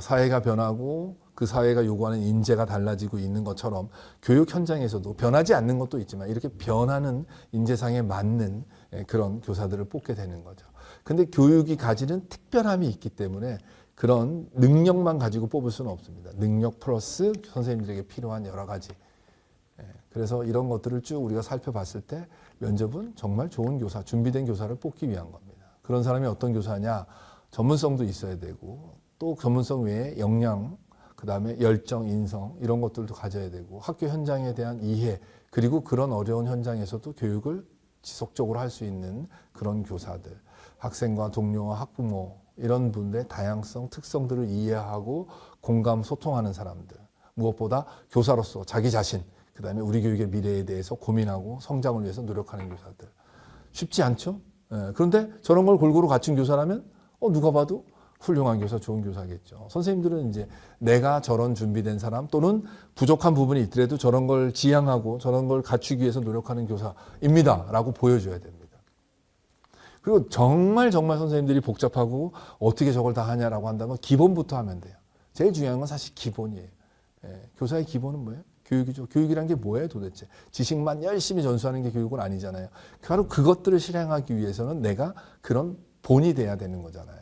사회가 변하고 그 사회가 요구하는 인재가 달라지고 있는 것처럼 교육 현장에서도 변하지 않는 것도 있지만 이렇게 변하는 인재상에 맞는 그런 교사들을 뽑게 되는 거죠. 근데 교육이 가지는 특별함이 있기 때문에 그런 능력만 가지고 뽑을 수는 없습니다. 능력 플러스 선생님들에게 필요한 여러 가지. 그래서 이런 것들을 쭉 우리가 살펴봤을 때 면접은 정말 좋은 교사, 준비된 교사를 뽑기 위한 겁니다. 그런 사람이 어떤 교사냐? 전문성도 있어야 되고 또 전문성 외에 역량, 그 다음에 열정, 인성 이런 것들도 가져야 되고 학교 현장에 대한 이해 그리고 그런 어려운 현장에서도 교육을 지속적으로 할 수 있는 그런 교사들, 학생과 동료와 학부모 이런 분들의 다양성, 특성들을 이해하고 공감, 소통하는 사람들, 무엇보다 교사로서 자기 자신, 그 다음에 우리 교육의 미래에 대해서 고민하고 성장을 위해서 노력하는 교사들. 쉽지 않죠? 그런데 저런 걸 골고루 갖춘 교사라면 누가 봐도 훌륭한 교사, 좋은 교사겠죠. 선생님들은 이제 내가 저런 준비된 사람 또는 부족한 부분이 있더라도 저런 걸 지향하고 저런 걸 갖추기 위해서 노력하는 교사입니다. 라고 보여줘야 됩니다. 그리고 정말 선생님들이 복잡하고 어떻게 저걸 다 하냐라고 한다면 기본부터 하면 돼요. 제일 중요한 건 사실 기본이에요. 교사의 기본은 뭐예요? 교육이죠. 교육이란 게 뭐예요 도대체? 지식만 열심히 전수하는 게 교육은 아니잖아요. 바로 그것들을 실행하기 위해서는 내가 그런 본이 돼야 되는 거잖아요.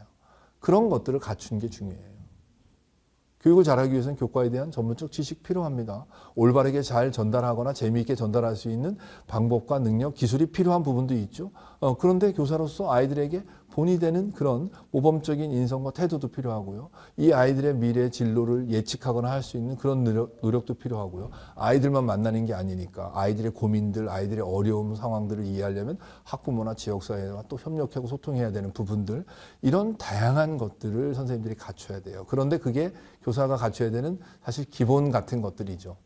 그런 것들을 갖춘 게 중요해요. 교육을 잘하기 위해서는 교과에 대한 전문적 지식 필요합니다. 올바르게 잘 전달하거나 재미있게 전달할 수 있는 방법과 능력, 기술이 필요한 부분도 있죠. 그런데 교사로서 아이들에게 본이 되는 그런 모범적인 인성과 태도도 필요하고요. 이 아이들의 미래 진로를 예측하거나 할 수 있는 그런 노력도 필요하고요. 아이들만 만나는 게 아니니까 아이들의 고민들, 아이들의 어려움 상황들을 이해하려면 학부모나 지역사회와 또 협력하고 소통해야 되는 부분들 이런 다양한 것들을 선생님들이 갖춰야 돼요. 그런데 그게 교사가 갖춰야 되는 사실 기본 같은 것들이죠.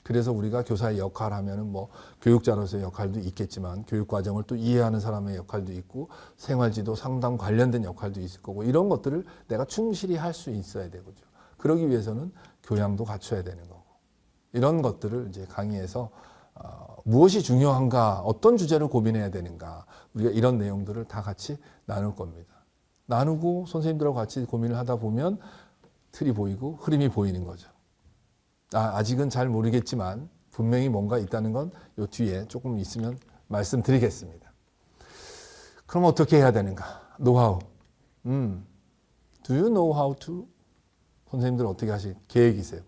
그래서 우리가 교사의 역할을 하면은 뭐 교육자로서의 역할도 있겠지만 교육 과정을 또 이해하는 사람의 역할도 있고 생활지도 상담 관련된 역할도 있을 거고 이런 것들을 내가 충실히 할 수 있어야 되거든요. 그러기 위해서는 교양도 갖춰야 되는 거고 이런 것들을 이제 강의에서 무엇이 중요한가, 어떤 주제를 고민해야 되는가 우리가 이런 내용들을 다 같이 나눌 겁니다. 나누고 선생님들하고 같이 고민을 하다 보면 틀이 보이고 흐름이 보이는 거죠. 아직은 잘 모르겠지만 분명히 뭔가 있다는 건 요 뒤에 조금 있으면 말씀드리겠습니다. 그럼 어떻게 해야 되는가? 노하우. Do you know how to? 선생님들 어떻게 하실 계획이세요?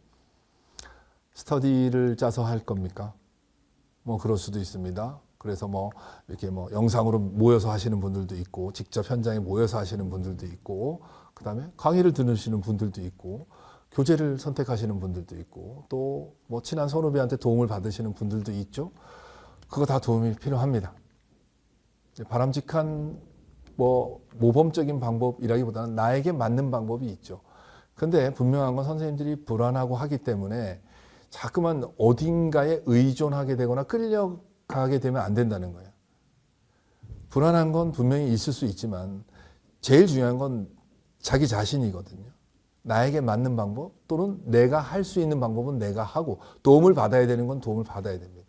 스터디를 짜서 할 겁니까? 뭐 그럴 수도 있습니다. 그래서 뭐 이렇게 뭐 영상으로 모여서 하시는 분들도 있고 직접 현장에 모여서 하시는 분들도 있고 그다음에 강의를 들으시는 분들도 있고 교재를 선택하시는 분들도 있고 또 뭐 친한 선후배한테 도움을 받으시는 분들도 있죠. 그거 다 도움이 필요합니다. 바람직한 뭐 모범적인 방법이라기보다는 나에게 맞는 방법이 있죠. 근데 분명한 건 선생님들이 불안하고 하기 때문에 자꾸만 어딘가에 의존하게 되거나 끌려가게 되면 안 된다는 거예요. 불안한 건 분명히 있을 수 있지만 제일 중요한 건 자기 자신이거든요. 나에게 맞는 방법 또는 내가 할 수 있는 방법은 내가 하고 도움을 받아야 되는 건 도움을 받아야 됩니다.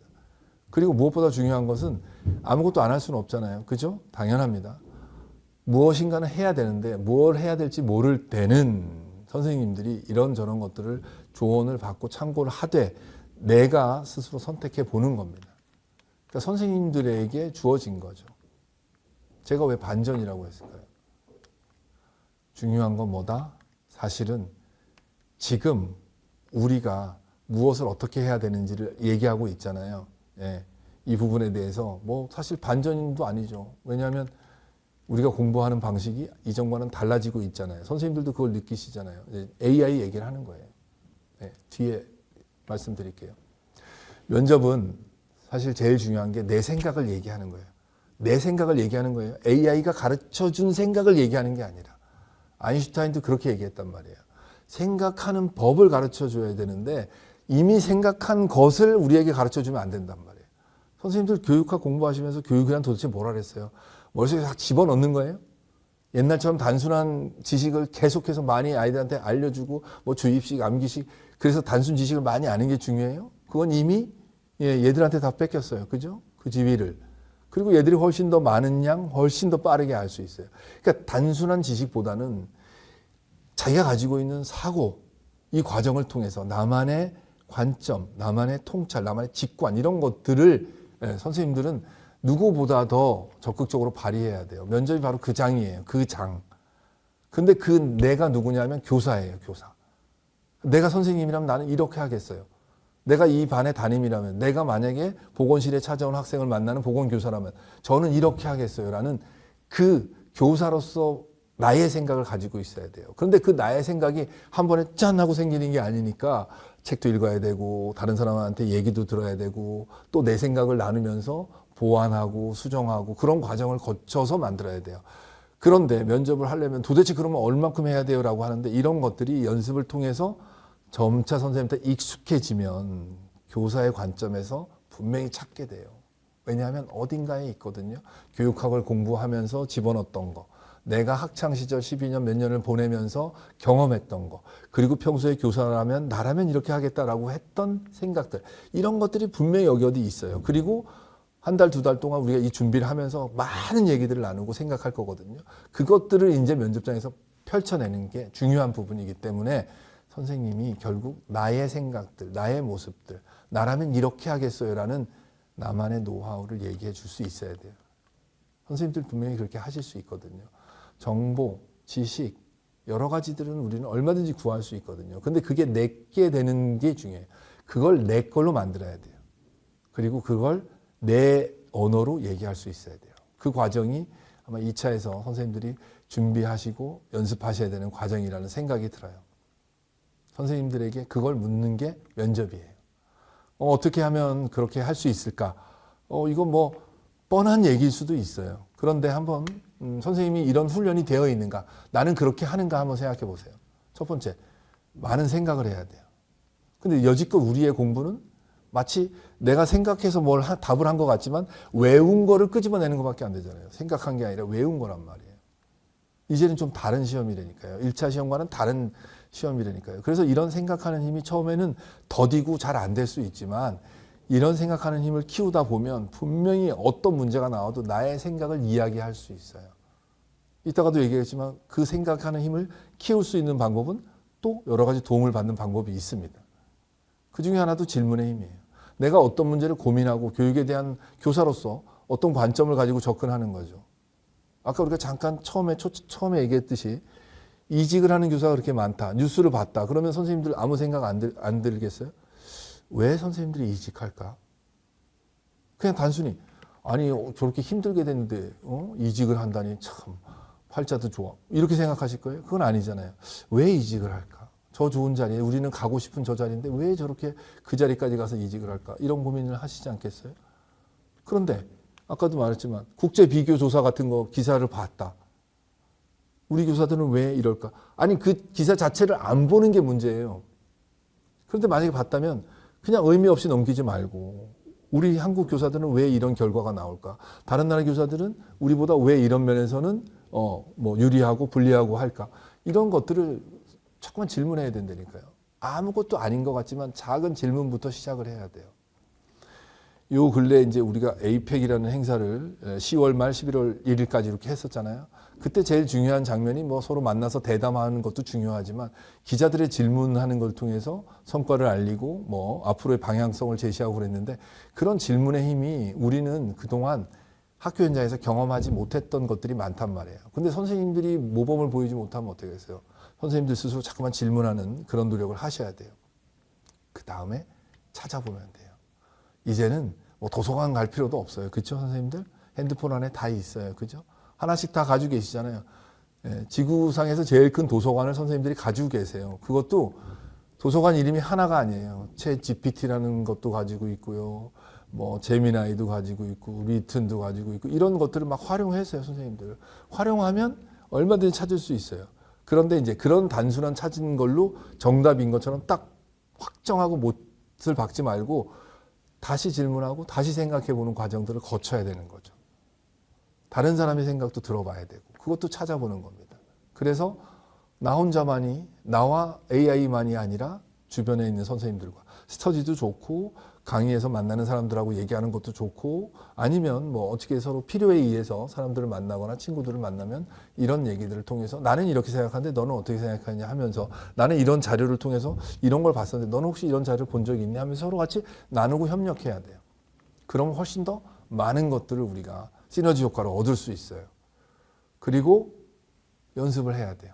그리고 무엇보다 중요한 것은 아무것도 안 할 수는 없잖아요. 그죠? 당연합니다. 무엇인가는 해야 되는데 뭘 해야 될지 모를 때는 선생님들이 이런저런 것들을 조언을 받고 참고를 하되 내가 스스로 선택해 보는 겁니다. 그러니까 선생님들에게 주어진 거죠. 제가 왜 반전이라고 했을까요? 중요한 건 뭐다? 사실은 지금 우리가 무엇을 어떻게 해야 되는지를 얘기하고 있잖아요. 이 부분에 대해서 뭐 사실 반전도 아니죠. 왜냐하면 우리가 공부하는 방식이 이전과는 달라지고 있잖아요. 선생님들도 그걸 느끼시잖아요. AI 얘기를 하는 거예요. 뒤에 말씀드릴게요. 면접은 사실 제일 중요한 게 내 생각을 얘기하는 거예요. 내 생각을 얘기하는 거예요. AI가 가르쳐준 생각을 얘기하는 게 아니라. 아인슈타인도 그렇게 얘기했단 말이에요. 생각하는 법을 가르쳐줘야 되는데 이미 생각한 것을 우리에게 가르쳐주면 안 된단 말이에요. 선생님들 교육학 공부하시면서 교육이란 도대체 뭐라 그랬어요? 머릿속에 다 집어넣는 거예요? 옛날처럼 단순한 지식을 계속해서 많이 아이들한테 알려주고 뭐 주입식, 암기식 그래서 단순 지식을 많이 아는 게 중요해요? 그건 이미 얘들한테 다 뺏겼어요. 그죠? 그 지위를. 그리고 얘들이 훨씬 더 많은 양, 훨씬 더 빠르게 알 수 있어요. 그러니까 단순한 지식보다는 자기가 가지고 있는 사고, 이 과정을 통해서 나만의 관점, 나만의 통찰, 나만의 직관 이런 것들을 선생님들은 누구보다 더 적극적으로 발휘해야 돼요. 면접이 바로 그 장이에요. 그 장. 근데 그 내가 누구냐면 교사예요. 교사. 내가 선생님이라면 나는 이렇게 하겠어요. 내가 이 반의 담임이라면, 내가 만약에 보건실에 찾아온 학생을 만나는 보건교사라면 저는 이렇게 하겠어요. 라는 그 교사로서 나의 생각을 가지고 있어야 돼요. 그런데 그 나의 생각이 한 번에 짠 하고 생기는 게 아니니까 책도 읽어야 되고 다른 사람한테 얘기도 들어야 되고 또 내 생각을 나누면서 보완하고 수정하고 그런 과정을 거쳐서 만들어야 돼요. 그런데 면접을 하려면 도대체 그러면 얼만큼 해야 돼요? 라고 하는데 이런 것들이 연습을 통해서 점차 선생님한테 익숙해지면 교사의 관점에서 분명히 찾게 돼요. 왜냐하면 어딘가에 있거든요. 교육학을 공부하면서 집어넣었던 거. 내가 학창시절 12년 몇 년을 보내면서 경험했던 거. 그리고 평소에 교사라면 나라면 이렇게 하겠다라고 했던 생각들. 이런 것들이 분명히 여기 어디 있어요. 그리고 한 달, 두 달 동안 우리가 이 준비를 하면서 많은 얘기들을 나누고 생각할 거거든요. 그것들을 이제 면접장에서 펼쳐내는 게 중요한 부분이기 때문에 선생님이 결국 나의 생각들, 나의 모습들, 나라면 이렇게 하겠어요라는 나만의 노하우를 얘기해 줄 수 있어야 돼요. 선생님들 분명히 그렇게 하실 수 있거든요. 정보, 지식, 여러 가지들은 우리는 얼마든지 구할 수 있거든요. 근데 그게 내게 되는 게 중요해요. 그걸 내 걸로 만들어야 돼요. 그리고 그걸 내 언어로 얘기할 수 있어야 돼요. 그 과정이 아마 2차에서 선생님들이 준비하시고 연습하셔야 되는 과정이라는 생각이 들어요. 선생님들에게 그걸 묻는 게 면접이에요. 어떻게 하면 그렇게 할 수 있을까? 이거 뭐 뻔한 얘기일 수도 있어요. 그런데 한번 선생님이 이런 훈련이 되어 있는가? 나는 그렇게 하는가 한번 생각해 보세요. 첫 번째, 많은 생각을 해야 돼요. 근데 여지껏 우리의 공부는 마치 내가 생각해서 뭘 답을 한 것 같지만 외운 거를 끄집어내는 것밖에 안 되잖아요. 생각한 게 아니라 외운 거란 말이에요. 이제는 좀 다른 시험이라니까요. 1차 시험과는 다른 시험이라니까요. 그래서 이런 생각하는 힘이 처음에는 더디고 잘 안 될 수 있지만 이런 생각하는 힘을 키우다 보면 분명히 어떤 문제가 나와도 나의 생각을 이야기할 수 있어요. 이따가도 얘기했지만 그 생각하는 힘을 키울 수 있는 방법은 또 여러 가지 도움을 받는 방법이 있습니다. 그 중에 하나도 질문의 힘이에요. 내가 어떤 문제를 고민하고 교육에 대한 교사로서 어떤 관점을 가지고 접근하는 거죠. 아까 우리가 잠깐 처음에 얘기했듯이 이직을 하는 교사가 그렇게 많다. 뉴스를 봤다. 그러면 선생님들 아무 생각 안 들겠어요? 왜 선생님들이 이직할까? 그냥 단순히 아니 저렇게 힘들게 됐는데 이직을 한다니 참 팔자도 좋아. 이렇게 생각하실 거예요? 그건 아니잖아요. 왜 이직을 할까? 저 좋은 자리에 우리는 가고 싶은 저 자리인데 왜 저렇게 그 자리까지 가서 이직을 할까? 이런 고민을 하시지 않겠어요? 그런데 아까도 말했지만 국제 비교 조사 같은 거 기사를 봤다. 우리 교사들은 왜 이럴까? 아니 그 기사 자체를 안 보는 게 문제예요. 그런데 만약에 봤다면 그냥 의미 없이 넘기지 말고 우리 한국 교사들은 왜 이런 결과가 나올까? 다른 나라 교사들은 우리보다 왜 이런 면에서는 뭐 유리하고 불리하고 할까? 이런 것들을 자꾸만 질문해야 된다니까요. 아무것도 아닌 것 같지만 작은 질문부터 시작을 해야 돼요. 요 근래 이제 우리가 에이펙이라는 행사를 10월 말 11월 1일까지 이렇게 했었잖아요. 그때 제일 중요한 장면이 뭐 서로 만나서 대담하는 것도 중요하지만 기자들의 질문하는 걸 통해서 성과를 알리고 뭐 앞으로의 방향성을 제시하고 그랬는데 그런 질문의 힘이 우리는 그동안 학교 현장에서 경험하지 못했던 것들이 많단 말이에요. 근데 선생님들이 모범을 보이지 못하면 어떻게 했어요? 선생님들 스스로 자꾸만 질문하는 그런 노력을 하셔야 돼요. 그 다음에 찾아보면 돼요. 이제는 뭐 도서관 갈 필요도 없어요. 그렇죠, 선생님들? 핸드폰 안에 다 있어요. 그죠? 하나씩 다 가지고 계시잖아요. 지구상에서 제일 큰 도서관을 선생님들이 가지고 계세요. 그것도 도서관 이름이 하나가 아니에요. 챗 GPT라는 것도 가지고 있고요. 뭐 제미나이도 가지고 있고 리튼도 가지고 있고 이런 것들을 막 활용했어요, 선생님들. 활용하면 얼마든지 찾을 수 있어요. 그런데 이제 그런 단순한 찾은 걸로 정답인 것처럼 딱 확정하고 못을 박지 말고 다시 질문하고 다시 생각해보는 과정들을 거쳐야 되는 거죠. 다른 사람의 생각도 들어봐야 되고 그것도 찾아보는 겁니다. 그래서 나 혼자만이 나와 AI만이 아니라 주변에 있는 선생님들과 스터디도 좋고 강의에서 만나는 사람들하고 얘기하는 것도 좋고 아니면 뭐 어떻게 서로 필요에 의해서 사람들을 만나거나 친구들을 만나면 이런 얘기들을 통해서 나는 이렇게 생각하는데 너는 어떻게 생각하냐 하면서 나는 이런 자료를 통해서 이런 걸 봤었는데 너는 혹시 이런 자료를 본 적이 있냐 하면서 서로 같이 나누고 협력해야 돼요. 그러면 훨씬 더 많은 것들을 우리가 시너지 효과를 얻을 수 있어요. 그리고 연습을 해야 돼요.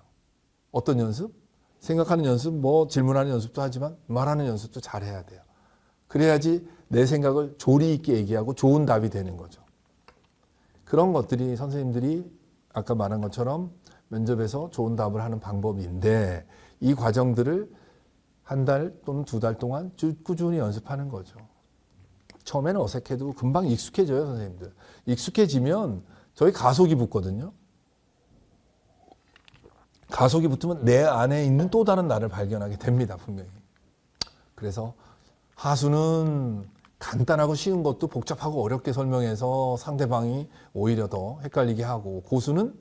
어떤 연습? 생각하는 연습, 뭐 질문하는 연습도 하지만 말하는 연습도 잘 해야 돼요. 그래야지 내 생각을 조리 있게 얘기하고 좋은 답이 되는 거죠. 그런 것들이 선생님들이 아까 말한 것처럼 면접에서 좋은 답을 하는 방법인데 이 과정들을 한 달 또는 2달 동안 꾸준히 연습하는 거죠. 처음에는 어색해도 금방 익숙해져요, 선생님들. 익숙해지면 저희 가속이 붙거든요. 가속이 붙으면 내 안에 있는 또 다른 나를 발견하게 됩니다, 분명히. 그래서 하수는 간단하고 쉬운 것도 복잡하고 어렵게 설명해서 상대방이 오히려 더 헷갈리게 하고, 고수는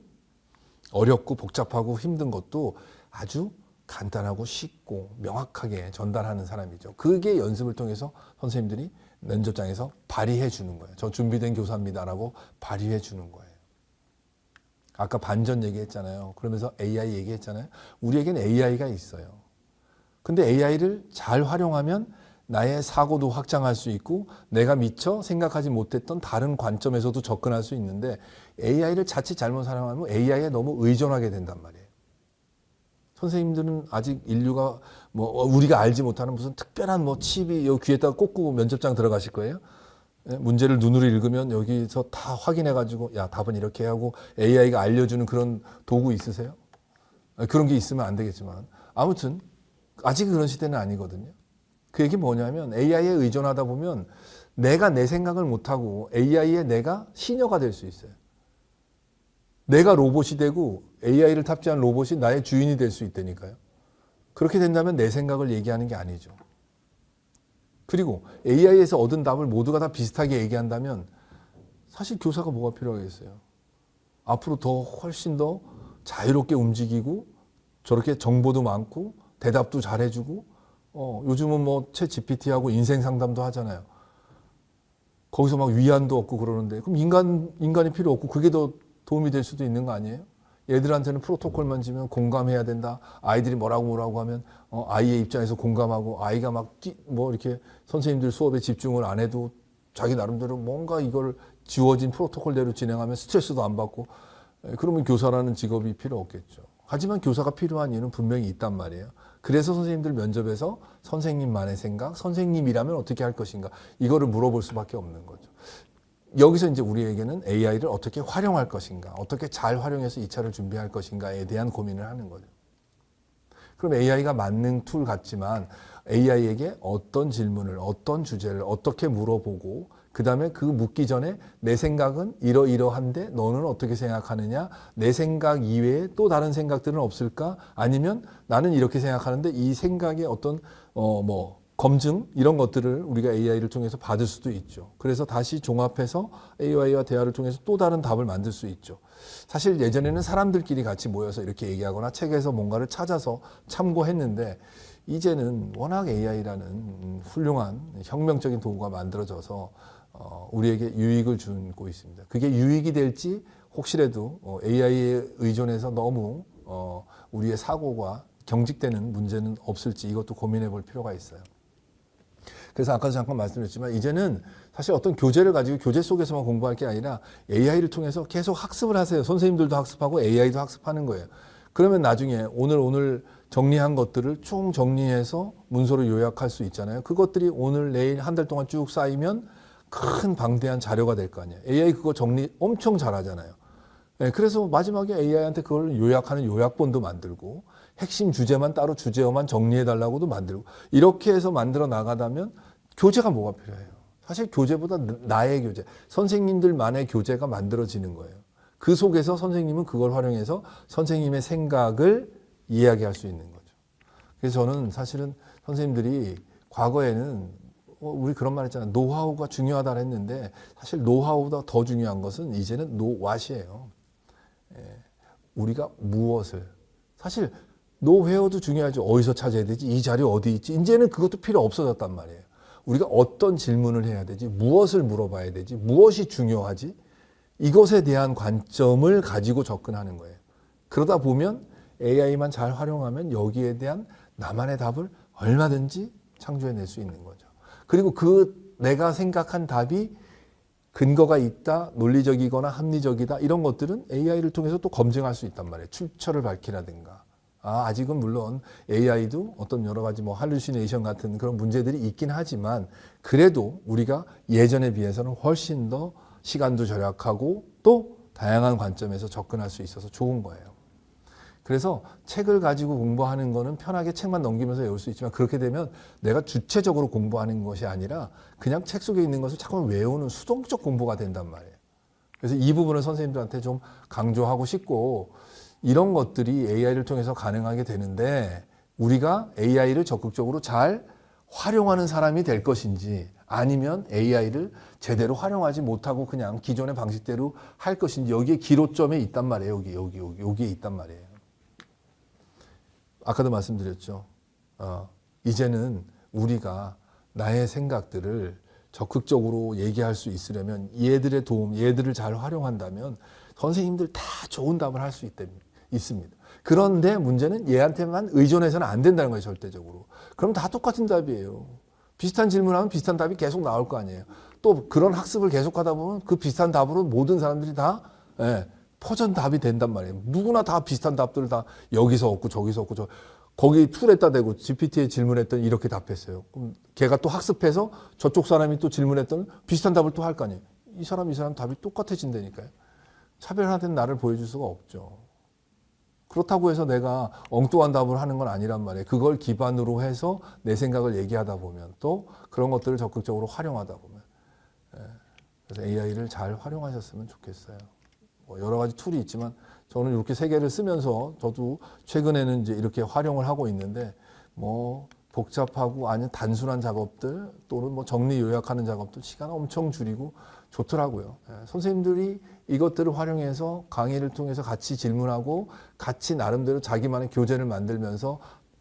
어렵고 복잡하고 힘든 것도 아주 간단하고 쉽고 명확하게 전달하는 사람이죠. 그게 연습을 통해서 선생님들이 면접장에서 발휘해 주는 거예요. 저 준비된 교사입니다라고 발휘해 주는 거예요. 아까 반전 얘기했잖아요. 그러면서 AI 얘기했잖아요. 우리에겐 AI가 있어요. 근데 AI를 잘 활용하면 나의 사고도 확장할 수 있고 내가 미처 생각하지 못했던 다른 관점에서도 접근할 수 있는데 AI를 자칫 잘못 사용하면 AI에 너무 의존하게 된단 말이에요. 선생님들은 아직 인류가 뭐 우리가 알지 못하는 무슨 특별한 뭐 칩이 여기 귀에다가 꽂고 면접장 들어가실 거예요. 문제를 눈으로 읽으면 여기서 다 확인해가지고 야 답은 이렇게 하고 AI가 알려주는 그런 도구 있으세요? 그런 게 있으면 안 되겠지만 아무튼 아직 그런 시대는 아니거든요. 그 얘기 뭐냐면 AI에 의존하다 보면 내가 내 생각을 못하고 AI에 내가 시녀가 될 수 있어요. 내가 로봇이 되고 AI를 탑재한 로봇이 나의 주인이 될 수 있다니까요. 그렇게 된다면 내 생각을 얘기하는 게 아니죠. 그리고 AI에서 얻은 답을 모두가 다 비슷하게 얘기한다면 사실 교사가 뭐가 필요하겠어요. 앞으로 더 훨씬 더 자유롭게 움직이고 저렇게 정보도 많고 대답도 잘해주고 요즘은 뭐 챗 GPT하고 인생 상담도 하잖아요. 거기서 막 위안도 얻고 그러는데 그럼 인간이 필요 없고 그게 더 도움이 될 수도 있는 거 아니에요? 얘들한테는 프로토콜만 지면 공감해야 된다. 아이들이 뭐라고 하면 아이의 입장에서 공감하고 아이가 막 뭐 이렇게 선생님들 수업에 집중을 안 해도 자기 나름대로 뭔가 이걸 지워진 프로토콜대로 진행하면 스트레스도 안 받고 그러면 교사라는 직업이 필요 없겠죠. 하지만 교사가 필요한 이유는 분명히 있단 말이에요. 그래서 선생님들 면접에서 선생님만의 생각, 선생님이라면 어떻게 할 것인가 이거를 물어볼 수밖에 없는 거죠. 여기서 이제 우리에게는 AI를 어떻게 활용할 것인가, 어떻게 잘 활용해서 2차를 준비할 것인가에 대한 고민을 하는 거죠. 그럼 AI가 만능 툴 같지만 AI에게 어떤 질문을, 어떤 주제를 어떻게 물어보고 그 다음에 그 묻기 전에 내 생각은 이러이러한데 너는 어떻게 생각하느냐, 내 생각 이외에 또 다른 생각들은 없을까, 아니면 나는 이렇게 생각하는데 이 생각의 어떤 검증 이런 것들을 우리가 AI를 통해서 받을 수도 있죠. 그래서 다시 종합해서 AI와 대화를 통해서 또 다른 답을 만들 수 있죠. 사실 예전에는 사람들끼리 같이 모여서 이렇게 얘기하거나 책에서 뭔가를 찾아서 참고했는데 이제는 워낙 AI라는 훌륭한 혁명적인 도구가 만들어져서 우리에게 유익을 주고 있습니다. 그게 유익이 될지 혹시라도 AI에 의존해서 너무 우리의 사고가 경직되는 문제는 없을지 이것도 고민해 볼 필요가 있어요. 그래서 아까도 잠깐 말씀드렸지만 이제는 사실 어떤 교재를 가지고 교재 속에서만 공부할 게 아니라 AI를 통해서 계속 학습을 하세요. 선생님들도 학습하고 AI도 학습하는 거예요. 그러면 나중에 오늘 정리한 것들을 총 정리해서 문서로 요약할 수 있잖아요. 그것들이 오늘 내일 한 달 동안 쭉 쌓이면 큰 방대한 자료가 될 거 아니에요. AI 그거 정리 엄청 잘하잖아요. 네, 그래서 마지막에 AI한테 그걸 요약하는 요약본도 만들고 핵심 주제만 따로 주제어만 정리해달라고도 만들고 이렇게 해서 만들어 나가다면 교재가 뭐가 필요해요? 사실 교재보다 나의 교재, 선생님들만의 교재가 만들어지는 거예요. 그 속에서 선생님은 그걸 활용해서 선생님의 생각을 이야기할 수 있는 거죠. 그래서 저는 사실은 선생님들이 과거에는 우리 그런 말 했잖아요. 노하우가 중요하다 했는데 사실 노하우보다 더 중요한 것은 이제는 노왓이에요. 우리가 무엇을 사실 노회어도 중요하죠. 어디서 찾아야 되지? 이 자료 어디 있지? 이제는 그것도 필요 없어졌단 말이에요. 우리가 어떤 질문을 해야 되지? 무엇을 물어봐야 되지? 무엇이 중요하지? 이것에 대한 관점을 가지고 접근하는 거예요. 그러다 보면 AI만 잘 활용하면 여기에 대한 나만의 답을 얼마든지 창조해낼 수 있는 거죠. 그리고 그 내가 생각한 답이 근거가 있다, 논리적이거나 합리적이다 이런 것들은 AI를 통해서 또 검증할 수 있단 말이에요. 출처를 밝히라든가. 아직은 물론 AI도 어떤 여러 가지 뭐 할루시네이션 같은 그런 문제들이 있긴 하지만 그래도 우리가 예전에 비해서는 훨씬 더 시간도 절약하고 또 다양한 관점에서 접근할 수 있어서 좋은 거예요. 그래서 책을 가지고 공부하는 거는 편하게 책만 넘기면서 외울 수 있지만 그렇게 되면 내가 주체적으로 공부하는 것이 아니라 그냥 책 속에 있는 것을 자꾸 외우는 수동적 공부가 된단 말이에요. 그래서 이 부분을 선생님들한테 좀 강조하고 싶고 이런 것들이 AI를 통해서 가능하게 되는데 우리가 AI를 적극적으로 잘 활용하는 사람이 될 것인지 아니면 AI를 제대로 활용하지 못하고 그냥 기존의 방식대로 할 것인지 여기에 기로점에 있단 말이에요. 여기에 있단 말이에요. 아까도 말씀드렸죠. 이제는 우리가 나의 생각들을 적극적으로 얘기할 수 있으려면 얘들의 도움, 얘들을 잘 활용한다면 선생님들 다 좋은 답을 할 수 있습니다. 그런데 문제는 얘한테만 의존해서는 안 된다는 거예요, 절대적으로. 그럼 다 똑같은 답이에요. 비슷한 질문하면 비슷한 답이 계속 나올 거 아니에요. 또 그런 학습을 계속하다 보면 그 비슷한 답으로 모든 사람들이 다 퍼전 답이 된단 말이에요. 누구나 다 비슷한 답들을 다 여기서 얻고 저기서 얻고 거기 툴에다 대고 GPT에 질문했더니 이렇게 답했어요. 그럼 걔가 또 학습해서 저쪽 사람이 또 질문했더니 비슷한 답을 또 할 거 아니에요. 이 사람 답이 똑같아진다니까요. 차별화된 나를 보여줄 수가 없죠. 그렇다고 해서 내가 엉뚱한 답을 하는 건 아니란 말이에요. 그걸 기반으로 해서 내 생각을 얘기하다 보면 또 그런 것들을 적극적으로 활용하다 보면 그래서 AI를 잘 활용하셨으면 좋겠어요. 뭐 여러 가지 툴이 있지만 저는 이렇게 세 개를 쓰면서 저도 최근에는 이제 이렇게 활용을 하고 있는데 뭐 복잡하고 아니면 단순한 작업들 또는 뭐 정리 요약하는 작업들 시간 엄청 줄이고 좋더라고요. 선생님들이 이것들을 활용해서 강의를 통해서 같이 질문하고 같이 나름대로 자기만의 교재를 만들면서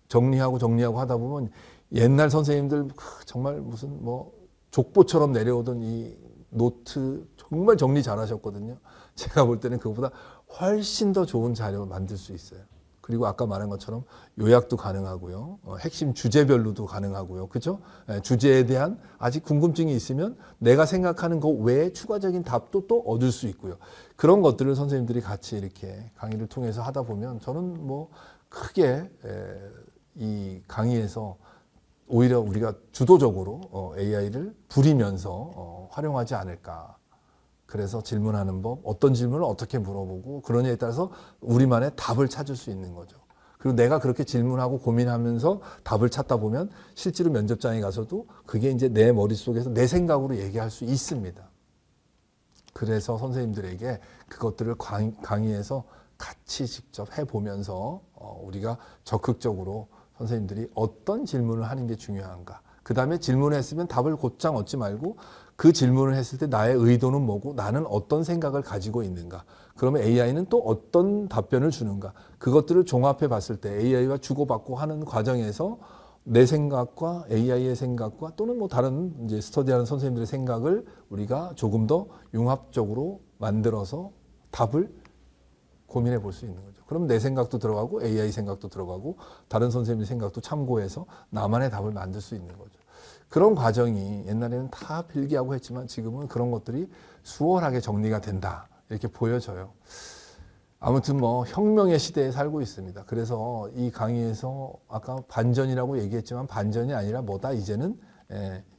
정리하고 하다 보면 옛날 선생님들 정말 무슨 뭐 족보처럼 내려오던 이 노트 정말 정리 잘하셨거든요. 제가 볼 때는 그것보다 훨씬 더 좋은 자료 만들 수 있어요. 그리고 아까 말한 것처럼 요약도 가능하고요. 핵심 주제별로도 가능하고요. 그죠? 주제에 대한 아직 궁금증이 있으면 내가 생각하는 것 외에 추가적인 답도 또 얻을 수 있고요. 그런 것들을 선생님들이 같이 이렇게 강의를 통해서 하다 보면 저는 뭐 크게 이 강의에서 오히려 우리가 주도적으로 AI를 부리면서 활용하지 않을까. 그래서 질문하는 법, 어떤 질문을 어떻게 물어보고 그러냐에 따라서 우리만의 답을 찾을 수 있는 거죠. 그리고 내가 그렇게 질문하고 고민하면서 답을 찾다 보면 실제로 면접장에 가서도 그게 이제 내 머릿속에서 내 생각으로 얘기할 수 있습니다. 그래서 선생님들에게 그것들을 강의에서 같이 직접 해보면서 우리가 적극적으로 선생님들이 어떤 질문을 하는 게 중요한가. 그 다음에 질문했으면 답을 곧장 얻지 말고 그 질문을 했을 때 나의 의도는 뭐고 나는 어떤 생각을 가지고 있는가. 그러면 AI는 또 어떤 답변을 주는가. 그것들을 종합해 봤을 때 AI와 주고받고 하는 과정에서 내 생각과 AI의 생각과 또는 뭐 다른 이제 스터디하는 선생님들의 생각을 우리가 조금 더 융합적으로 만들어서 답을 고민해 볼 수 있는 거죠. 그럼 내 생각도 들어가고 AI 생각도 들어가고 다른 선생님의 생각도 참고해서 나만의 답을 만들 수 있는 거죠. 그런 과정이 옛날에는 다 필기하고 했지만 지금은 그런 것들이 수월하게 정리가 된다. 이렇게 보여져요. 아무튼 뭐 혁명의 시대에 살고 있습니다. 그래서 이 강의에서 아까 반전이라고 얘기했지만 반전이 아니라 뭐다 이제는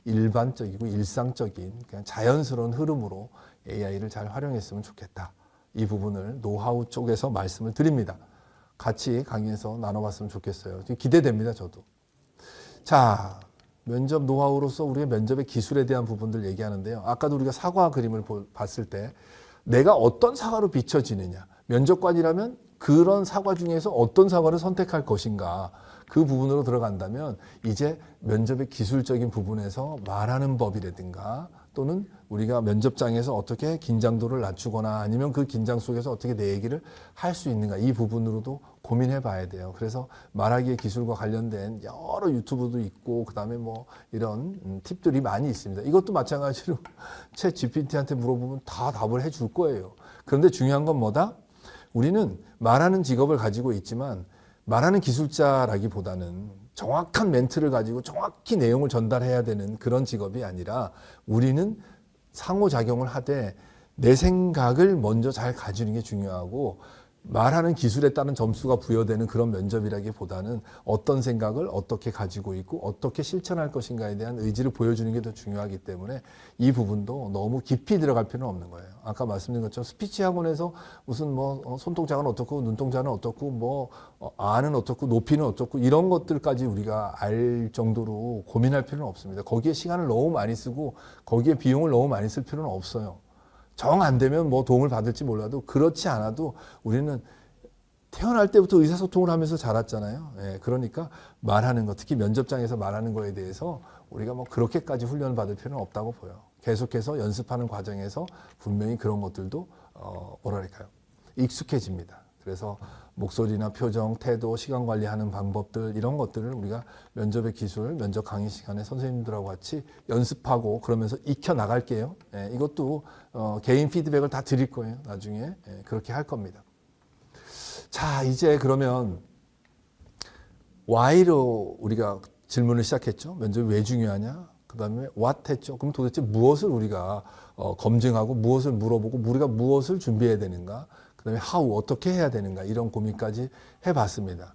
일반적이고 일상적인 그냥 자연스러운 흐름으로 AI를 잘 활용했으면 좋겠다. 이 부분을 노하우 쪽에서 말씀을 드립니다. 같이 강의에서 나눠봤으면 좋겠어요. 기대됩니다, 저도. 자, 면접 노하우로서 우리가 면접의 기술에 대한 부분들 얘기하는데요. 아까도 우리가 사과 그림을 봤을 때 내가 어떤 사과로 비춰지느냐. 면접관이라면 그런 사과 중에서 어떤 사과를 선택할 것인가. 그 부분으로 들어간다면 이제 면접의 기술적인 부분에서 말하는 법이라든가 또는 우리가 면접장에서 어떻게 긴장도를 낮추거나 아니면 그 긴장 속에서 어떻게 내 얘기를 할 수 있는가 이 부분으로도 고민해 봐야 돼요. 그래서 말하기의 기술과 관련된 여러 유튜브도 있고 그다음에 뭐 이런 팁들이 많이 있습니다. 이것도 마찬가지로 챗 GPT한테 물어보면 다 답을 해줄 거예요. 그런데 중요한 건 뭐다? 우리는 말하는 직업을 가지고 있지만 말하는 기술자라기보다는 정확한 멘트를 가지고 정확히 내용을 전달해야 되는 그런 직업이 아니라 우리는 상호작용을 하되 내 생각을 먼저 잘 가지는 게 중요하고 말하는 기술에 따른 점수가 부여되는 그런 면접이라기보다는 어떤 생각을 어떻게 가지고 있고 어떻게 실천할 것인가에 대한 의지를 보여주는 게 더 중요하기 때문에 이 부분도 너무 깊이 들어갈 필요는 없는 거예요. 아까 말씀드린 것처럼 스피치 학원에서 무슨 뭐 손동작은 어떻고 눈동작은 어떻고 뭐 아는 어떻고 높이는 어떻고 이런 것들까지 우리가 알 정도로 고민할 필요는 없습니다. 거기에 시간을 너무 많이 쓰고 거기에 비용을 너무 많이 쓸 필요는 없어요. 정 안 되면 뭐 도움을 받을지 몰라도 그렇지 않아도 우리는 태어날 때부터 의사소통을 하면서 자랐잖아요. 예, 그러니까 말하는 것, 특히 면접장에서 말하는 거에 대해서 우리가 뭐 그렇게까지 훈련을 받을 필요는 없다고 보여요. 계속해서 연습하는 과정에서 분명히 그런 것들도 뭐랄까요, 익숙해집니다. 그래서 목소리나 표정, 태도, 시간 관리하는 방법들 이런 것들을 우리가 면접의 기술, 면접 강의 시간에 선생님들하고 같이 연습하고 그러면서 익혀 나갈게요. 예, 이것도 개인 피드백을 다 드릴 거예요. 나중에 예, 그렇게 할 겁니다. 자, 이제 그러면 why로 우리가 질문을 시작했죠. 면접이 왜 중요하냐? 그 다음에 what 했죠. 그럼 도대체 무엇을 우리가 검증하고 무엇을 물어보고 우리가 무엇을 준비해야 되는가? 그 다음에 how, 어떻게 해야 되는가? 이런 고민까지 해봤습니다.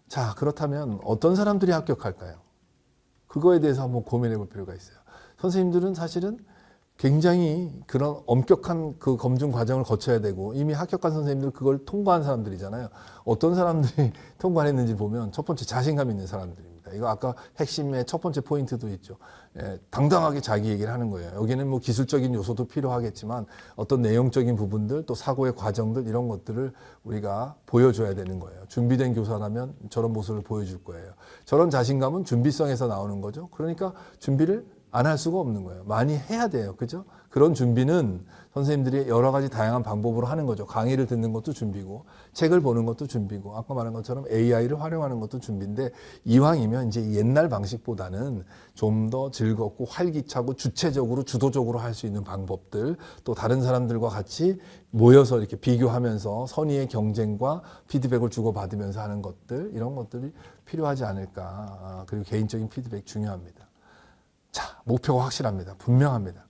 자, 그렇다면 어떤 사람들이 합격할까요? 그거에 대해서 한번 고민해 볼 필요가 있어요. 선생님들은 사실은 굉장히 그런 엄격한 그 검증 과정을 거쳐야 되고 이미 합격한 선생님들은 그걸 통과한 사람들이잖아요. 어떤 사람들이 통과했는지 보면 첫 번째 자신감 있는 사람들입니다. 이거 아까 핵심의 첫 번째 포인트도 있죠. 예, 당당하게 자기 얘기를 하는 거예요. 여기는 뭐 기술적인 요소도 필요하겠지만 어떤 내용적인 부분들 또 사고의 과정들 이런 것들을 우리가 보여줘야 되는 거예요. 준비된 교사라면 저런 모습을 보여줄 거예요. 저런 자신감은 준비성에서 나오는 거죠. 그러니까 준비를 안 할 수가 없는 거예요. 많이 해야 돼요. 그죠? 그런 준비는 선생님들이 여러 가지 다양한 방법으로 하는 거죠. 강의를 듣는 것도 준비고, 책을 보는 것도 준비고, 아까 말한 것처럼 AI를 활용하는 것도 준비인데, 이왕이면 이제 옛날 방식보다는 좀 더 즐겁고 활기차고 주체적으로, 주도적으로 할 수 있는 방법들, 또 다른 사람들과 같이 모여서 이렇게 비교하면서 선의의 경쟁과 피드백을 주고받으면서 하는 것들, 이런 것들이 필요하지 않을까. 그리고 개인적인 피드백 중요합니다. 자, 목표가 확실합니다. 분명합니다.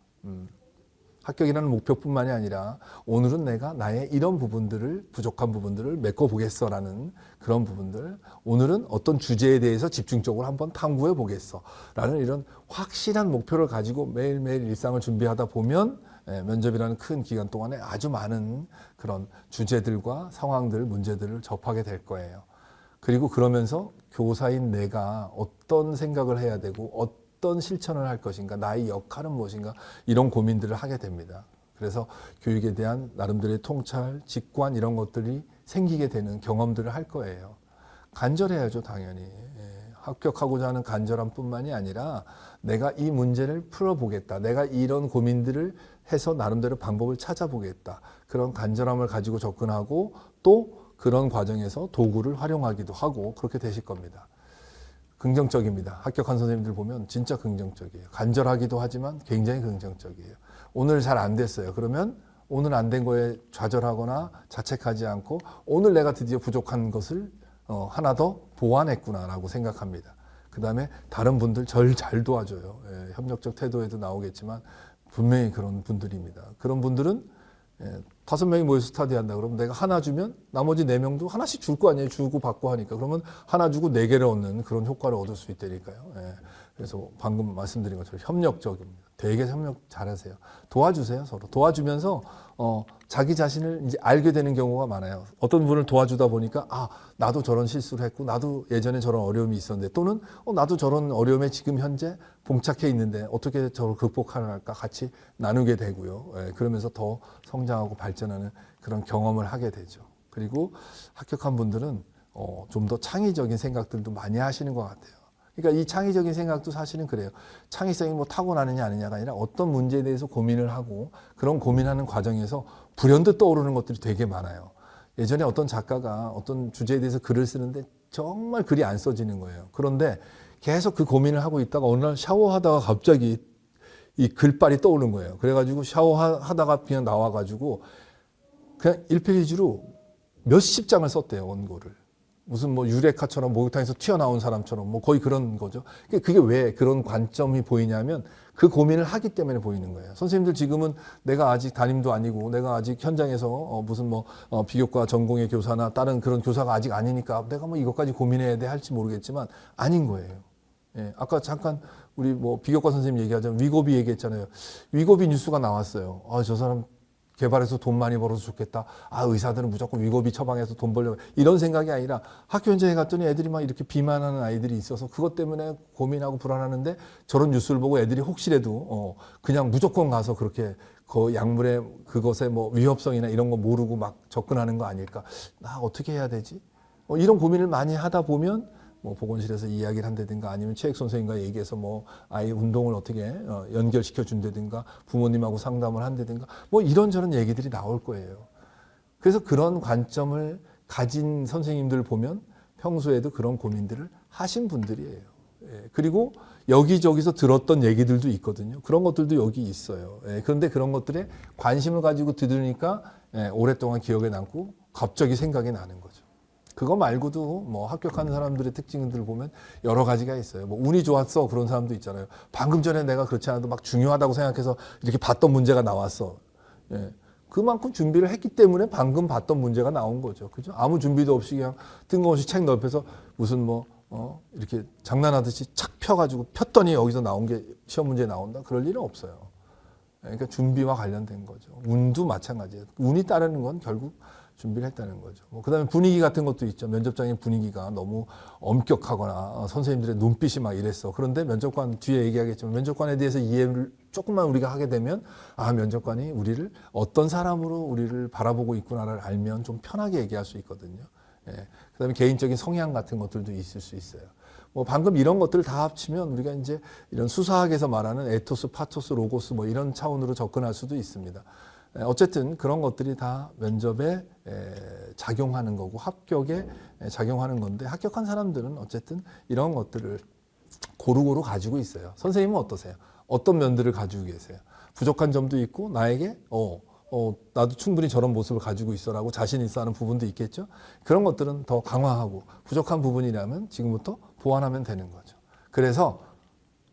합격이라는 목표뿐만이 아니라 오늘은 내가 나의 이런 부분들을 부족한 부분들을 메꿔보겠어라는 그런 부분들, 오늘은 어떤 주제에 대해서 집중적으로 한번 탐구해 보겠어라는 이런 확실한 목표를 가지고 매일매일 일상을 준비하다 보면 면접이라는 큰 기간 동안에 아주 많은 그런 주제들과 상황들, 문제들을 접하게 될 거예요. 그리고 그러면서 교사인 내가 어떤 생각을 해야 되고 어떤 실천을 할 것인가, 나의 역할은 무엇인가, 이런 고민들을 하게 됩니다. 그래서 교육에 대한 나름대로의 통찰, 직관 이런 것들이 생기게 되는 경험들을 할 거예요. 간절해야죠, 당연히. 합격하고자 하는 간절함뿐만이 아니라 내가 이 문제를 풀어보겠다. 내가 이런 고민들을 해서 나름대로 방법을 찾아보겠다. 그런 간절함을 가지고 접근하고 또 그런 과정에서 도구를 활용하기도 하고 그렇게 되실 겁니다. 긍정적입니다. 합격한 선생님들 보면 진짜 긍정적이에요. 간절하기도 하지만 굉장히 긍정적이에요. 오늘 잘 안 됐어요. 그러면 오늘 안 된 거에 좌절하거나 자책하지 않고 오늘 내가 드디어 부족한 것을 하나 더 보완했구나라고 생각합니다. 그 다음에 다른 분들 잘 도와줘요. 예, 협력적 태도에도 나오겠지만 분명히 그런 분들입니다. 그런 분들은 5명이 모여서 스터디 한다 그러면 내가 하나 주면 나머지 4명도 하나씩 줄 거 아니에요. 주고 받고 하니까. 그러면 하나 주고 4개를 얻는 그런 효과를 얻을 수 있다니까요. 예. 그래서 방금 말씀드린 것처럼 협력적입니다. 되게 협력 잘하세요. 도와주세요, 서로. 도와주면서 자기 자신을 이제 알게 되는 경우가 많아요. 어떤 분을 도와주다 보니까 나도 저런 실수를 했고 나도 예전에 저런 어려움이 있었는데 또는 나도 저런 어려움에 지금 현재 봉착해 있는데 어떻게 저를 극복할까 같이 나누게 되고요. 예, 그러면서 더 성장하고 발전하는 그런 경험을 하게 되죠. 그리고 합격한 분들은 좀 더 창의적인 생각들도 많이 하시는 것 같아요. 그러니까 이 창의적인 생각도 사실은 그래요. 창의성이 뭐 타고나느냐 아니냐가 아니라 어떤 문제에 대해서 고민을 하고 그런 고민하는 과정에서 불현듯 떠오르는 것들이 되게 많아요. 예전에 어떤 작가가 어떤 주제에 대해서 글을 쓰는데 정말 글이 안 써지는 거예요. 그런데 계속 그 고민을 하고 있다가 어느 날 샤워하다가 갑자기 이 글빨이 떠오른 거예요. 그래가지고 샤워하다가 그냥 나와가지고 그냥 1페이지로 몇십 장을 썼대요, 원고를. 무슨 뭐 유레카처럼 목욕탕에서 튀어나온 사람처럼 뭐 거의 그런 거죠. 그게 왜 그런 관점이 보이냐면 그 고민을 하기 때문에 보이는 거예요. 선생님들 지금은 내가 아직 담임도 아니고 내가 아직 현장에서 무슨 뭐 비교과 전공의 교사나 다른 그런 교사가 아직 아니니까 내가 뭐 이것까지 고민해야 돼 할지 모르겠지만 아닌 거예요. 예, 아까 잠깐 우리 뭐 비교과 선생님 얘기하자면 위고비 얘기했잖아요. 위고비 뉴스가 나왔어요. 아, 저 사람 개발해서 돈 많이 벌어서 좋겠다. 아, 의사들은 무조건 위고비 처방해서 돈 벌려고. 이런 생각이 아니라 학교 현장에 갔더니 애들이 막 이렇게 비만하는 아이들이 있어서 그것 때문에 고민하고 불안하는데 저런 뉴스를 보고 애들이 혹시라도 그냥 무조건 가서 그렇게 그 약물의 그것의 뭐 위협성이나 이런 거 모르고 막 접근하는 거 아닐까. 나 어떻게 해야 되지? 이런 고민을 많이 하다 보면 뭐 보건실에서 이야기를 한다든가 아니면 체육 선생님과 얘기해서 뭐 아이 운동을 어떻게 연결시켜 준다든가 부모님하고 상담을 한다든가 뭐 이런저런 얘기들이 나올 거예요. 그래서 그런 관점을 가진 선생님들 보면 평소에도 그런 고민들을 하신 분들이에요. 예, 그리고 여기저기서 들었던 얘기들도 있거든요. 그런 것들도 여기 있어요. 예, 그런데 그런 것들에 관심을 가지고 들으니까 오랫동안 기억에 남고 갑자기 생각이 나는 거죠. 그거 말고도 뭐 합격하는 사람들의 특징들 보면 여러 가지가 있어요. 뭐 운이 좋았어 그런 사람도 있잖아요. 방금 전에 내가 그렇지 않아도 막 중요하다고 생각해서 이렇게 봤던 문제가 나왔어. 예. 그만큼 준비를 했기 때문에 방금 봤던 문제가 나온 거죠. 그죠? 아무 준비도 없이 그냥 뜬금없이 책 넓혀서 무슨 뭐 이렇게 장난하듯이 착 펴가지고 폈더니 여기서 나온 게 시험 문제에 나온다. 그럴 일은 없어요. 그러니까 준비와 관련된 거죠. 운도 마찬가지예요. 운이 따르는 건 결국 준비를 했다는 거죠. 그다음에 분위기 같은 것도 있죠. 면접장의 분위기가 너무 엄격하거나 선생님들의 눈빛이 막 이랬어. 그런데 면접관 뒤에 얘기하겠지만 면접관에 대해서 이해를 조금만 우리가 하게 되면 아, 면접관이 우리를 어떤 사람으로 우리를 바라보고 있구나를 알면 좀 편하게 얘기할 수 있거든요. 예. 그다음에 개인적인 성향 같은 것들도 있을 수 있어요. 뭐 방금 이런 것들을 다 합치면 우리가 이제 이런 수사학에서 말하는 에토스, 파토스, 로고스 뭐 이런 차원으로 접근할 수도 있습니다. 어쨌든 그런 것들이 다 면접에 작용하는 거고 합격에 작용하는 건데 합격한 사람들은 어쨌든 이런 것들을 고루고루 가지고 있어요. 선생님은 어떠세요? 어떤 면들을 가지고 계세요? 부족한 점도 있고 나에게 나도 충분히 저런 모습을 가지고 있어라고 자신 있어 하는 부분도 있겠죠. 그런 것들은 더 강화하고 부족한 부분이라면 지금부터 보완하면 되는 거죠. 그래서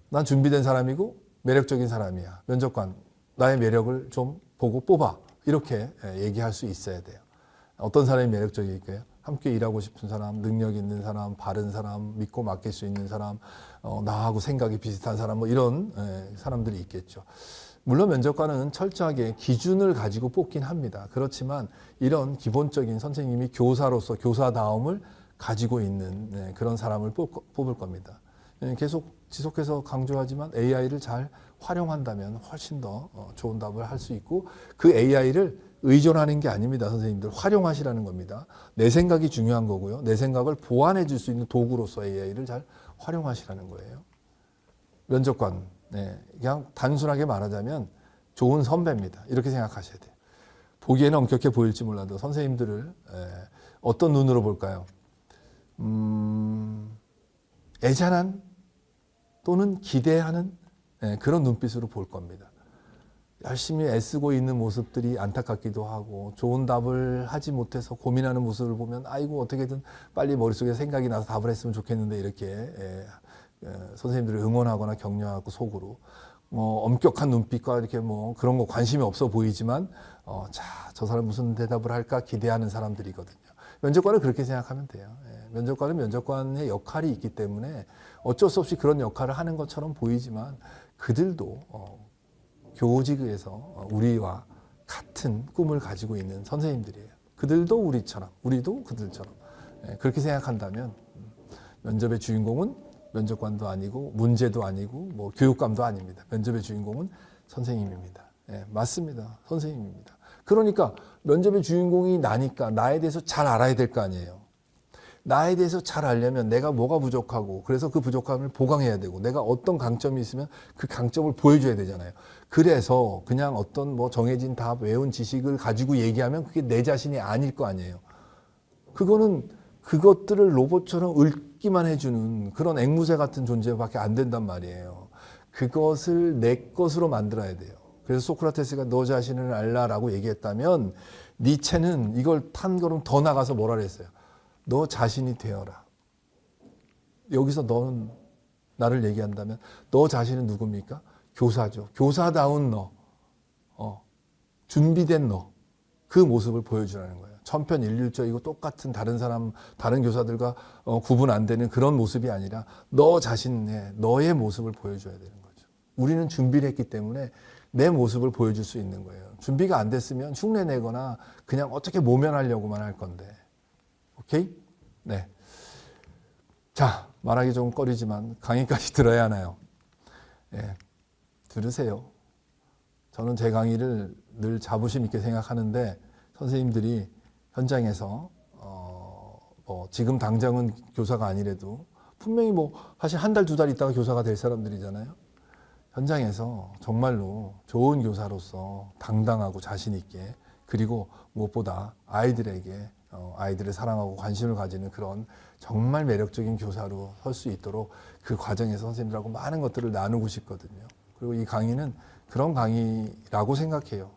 난 준비된 사람이고 매력적인 사람이야. 면접관 나의 매력을 좀 보고 뽑아. 이렇게 얘기할 수 있어야 돼요. 어떤 사람이 매력적일까요? 함께 일하고 싶은 사람, 능력 있는 사람, 바른 사람, 믿고 맡길 수 있는 사람, 나하고 생각이 비슷한 사람, 뭐 이런 사람들이 있겠죠. 물론 면접관은 철저하게 기준을 가지고 뽑긴 합니다. 그렇지만 이런 기본적인 선생님이 교사로서 교사다움을 가지고 있는 그런 사람을 뽑을 겁니다. 계속 지속해서 강조하지만 AI를 잘 활용한다면 훨씬 더 좋은 답을 할 수 있고 그 AI를 의존하는 게 아닙니다. 선생님들 활용하시라는 겁니다. 내 생각이 중요한 거고요. 내 생각을 보완해 줄 수 있는 도구로서 AI를 잘 활용하시라는 거예요. 면접관 그냥 단순하게 말하자면 좋은 선배입니다. 이렇게 생각하셔야 돼요. 보기에는 엄격해 보일지 몰라도 선생님들을 어떤 눈으로 볼까요? 애잔한 또는 기대하는 그런 눈빛으로 볼 겁니다. 열심히 애쓰고 있는 모습들이 안타깝기도 하고 좋은 답을 하지 못해서 고민하는 모습을 보면 아이고 어떻게든 빨리 머릿속에 생각이 나서 답을 했으면 좋겠는데 이렇게 선생님들을 응원하거나 격려하고 속으로 엄격한 눈빛과 이렇게 뭐 그런 거 관심이 없어 보이지만 저 사람 무슨 대답을 할까 기대하는 사람들이거든요. 면접관은 그렇게 생각하면 돼요. 면접관은 면접관의 역할이 있기 때문에 어쩔 수 없이 그런 역할을 하는 것처럼 보이지만 그들도 교직에서 우리와 같은 꿈을 가지고 있는 선생님들이에요. 그들도 우리처럼, 우리도 그들처럼 그렇게 생각한다면 면접의 주인공은 면접관도 아니고 문제도 아니고 뭐 교육감도 아닙니다. 면접의 주인공은 선생님입니다. 맞습니다. 선생님입니다. 그러니까 면접의 주인공이 나니까 나에 대해서 잘 알아야 될 거 아니에요. 나에 대해서 잘 알려면 내가 뭐가 부족하고 그래서 그 부족함을 보강해야 되고 내가 어떤 강점이 있으면 그 강점을 보여줘야 되잖아요. 그래서 그냥 어떤 뭐 정해진 답, 외운 지식을 가지고 얘기하면 그게 내 자신이 아닐 거 아니에요. 그거는 그것들을 로봇처럼 읊기만 해주는 그런 앵무새 같은 존재밖에 안 된단 말이에요. 그것을 내 것으로 만들어야 돼요. 그래서 소크라테스가 너 자신을 알라라고 얘기했다면 니체는 이걸 한 걸음 더 나가서 뭐라 그랬어요? 너 자신이 되어라. 여기서 너는 나를 얘기한다면 너 자신은 누굽니까? 교사죠. 교사다운 너, 준비된 너, 그 모습을 보여주라는 거예요. 천편일률적이고 똑같은 다른 교사들과 구분 안 되는 그런 모습이 아니라 너 자신의 너의 모습을 보여줘야 되는 거죠. 우리는 준비를 했기 때문에 내 모습을 보여줄 수 있는 거예요. 준비가 안 됐으면 흉내 내거나 그냥 어떻게 모면하려고만 할 건데. 오케이? 네. 자, 말하기 좀 꺼리지만 강의까지 들어야 하나요? 예, 들으세요. 저는 제 강의를 늘 자부심 있게 생각하는데 선생님들이 현장에서 지금 당장은 교사가 아니래도 분명히 사실 한 달, 두 달 있다가 교사가 될 사람들이잖아요. 현장에서 정말로 좋은 교사로서 당당하고 자신 있게, 그리고 무엇보다 아이들에게 아이들을 사랑하고 관심을 가지는 그런 정말 매력적인 교사로 설 수 있도록 그 과정에서 선생님들하고 많은 것들을 나누고 싶거든요. 그리고 이 강의는 그런 강의라고 생각해요.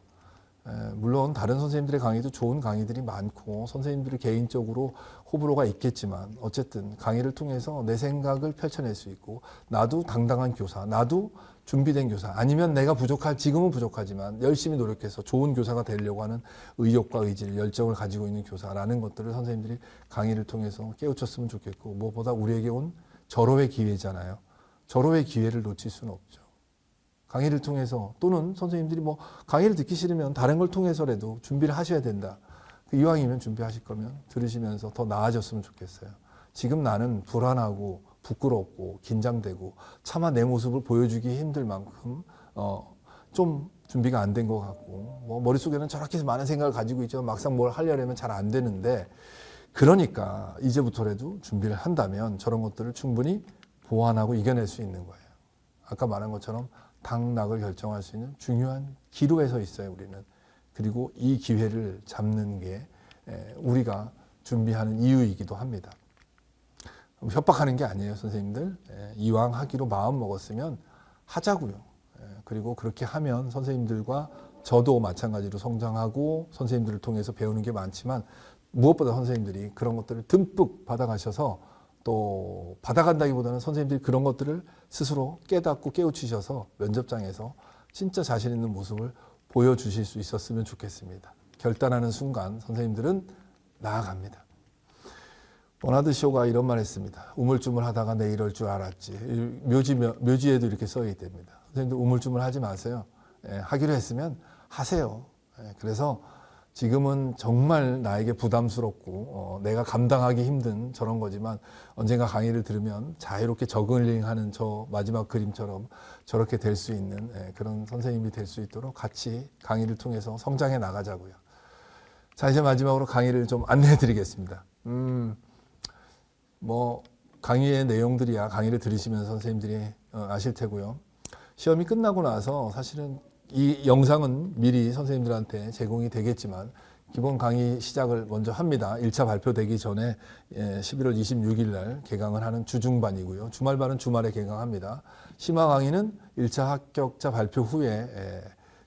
물론 다른 선생님들의 강의도 좋은 강의들이 많고 선생님들이 개인적으로 호불호가 있겠지만 어쨌든 강의를 통해서 내 생각을 펼쳐낼 수 있고, 나도 당당한 교사, 나도 준비된 교사, 아니면 내가 지금은 부족하지만 열심히 노력해서 좋은 교사가 되려고 하는 의욕과 의지를, 열정을 가지고 있는 교사라는 것들을 선생님들이 강의를 통해서 깨우쳤으면 좋겠고, 무엇보다 우리에게 온 절호의 기회잖아요. 절호의 기회를 놓칠 수는 없죠. 강의를 통해서, 또는 선생님들이 강의를 듣기 싫으면 다른 걸 통해서라도 준비를 하셔야 된다. 이왕이면 준비하실 거면 들으시면서 더 나아졌으면 좋겠어요. 지금 나는 불안하고 부끄럽고 긴장되고 차마 내 모습을 보여주기 힘들 만큼 좀 준비가 안 된 것 같고, 머릿속에는 저렇게 많은 생각을 가지고 있죠. 막상 뭘 하려면 잘 안 되는데, 그러니까 이제부터라도 준비를 한다면 저런 것들을 충분히 보완하고 이겨낼 수 있는 거예요. 아까 말한 것처럼 당락을 결정할 수 있는 중요한 기로에 서 있어요, 우리는. 그리고 이 기회를 잡는 게 우리가 준비하는 이유이기도 합니다. 협박하는 게 아니에요, 선생님들. 이왕 하기로 마음 먹었으면 하자고요. 그리고 그렇게 하면 선생님들과 저도 마찬가지로 성장하고 선생님들을 통해서 배우는 게 많지만, 무엇보다 선생님들이 그런 것들을 듬뿍 받아가셔서, 또 받아간다기보다는 선생님들이 그런 것들을 스스로 깨닫고 깨우치셔서 면접장에서 진짜 자신 있는 모습을 보여주실 수 있었으면 좋겠습니다. 결단하는 순간 선생님들은 나아갑니다. 버나드 쇼가 이런 말 했습니다. 우물쭈물하다가 내 이럴 줄 알았지. 묘지에도 이렇게 써 있답니다. 선생님들 우물쭈물 하지 마세요. 하기로 했으면 하세요. 그래서 지금은 정말 나에게 부담스럽고 내가 감당하기 힘든 저런 거지만, 언젠가 강의를 들으면 자유롭게 저글링하는 저 마지막 그림처럼 저렇게 될 수 있는 그런 선생님이 될 수 있도록 같이 강의를 통해서 성장해 나가자고요. 자, 이제 마지막으로 강의를 좀 안내해 드리겠습니다. 강의의 내용들이야 강의를 들으시면서 선생님들이 아실 테고요. 시험이 끝나고 나서 사실은 이 영상은 미리 선생님들한테 제공이 되겠지만, 기본 강의 시작을 먼저 합니다. 1차 발표되기 전에 11월 26일 날 개강을 하는 주중반이고요. 주말반은 주말에 개강합니다. 심화 강의는 1차 합격자 발표 후에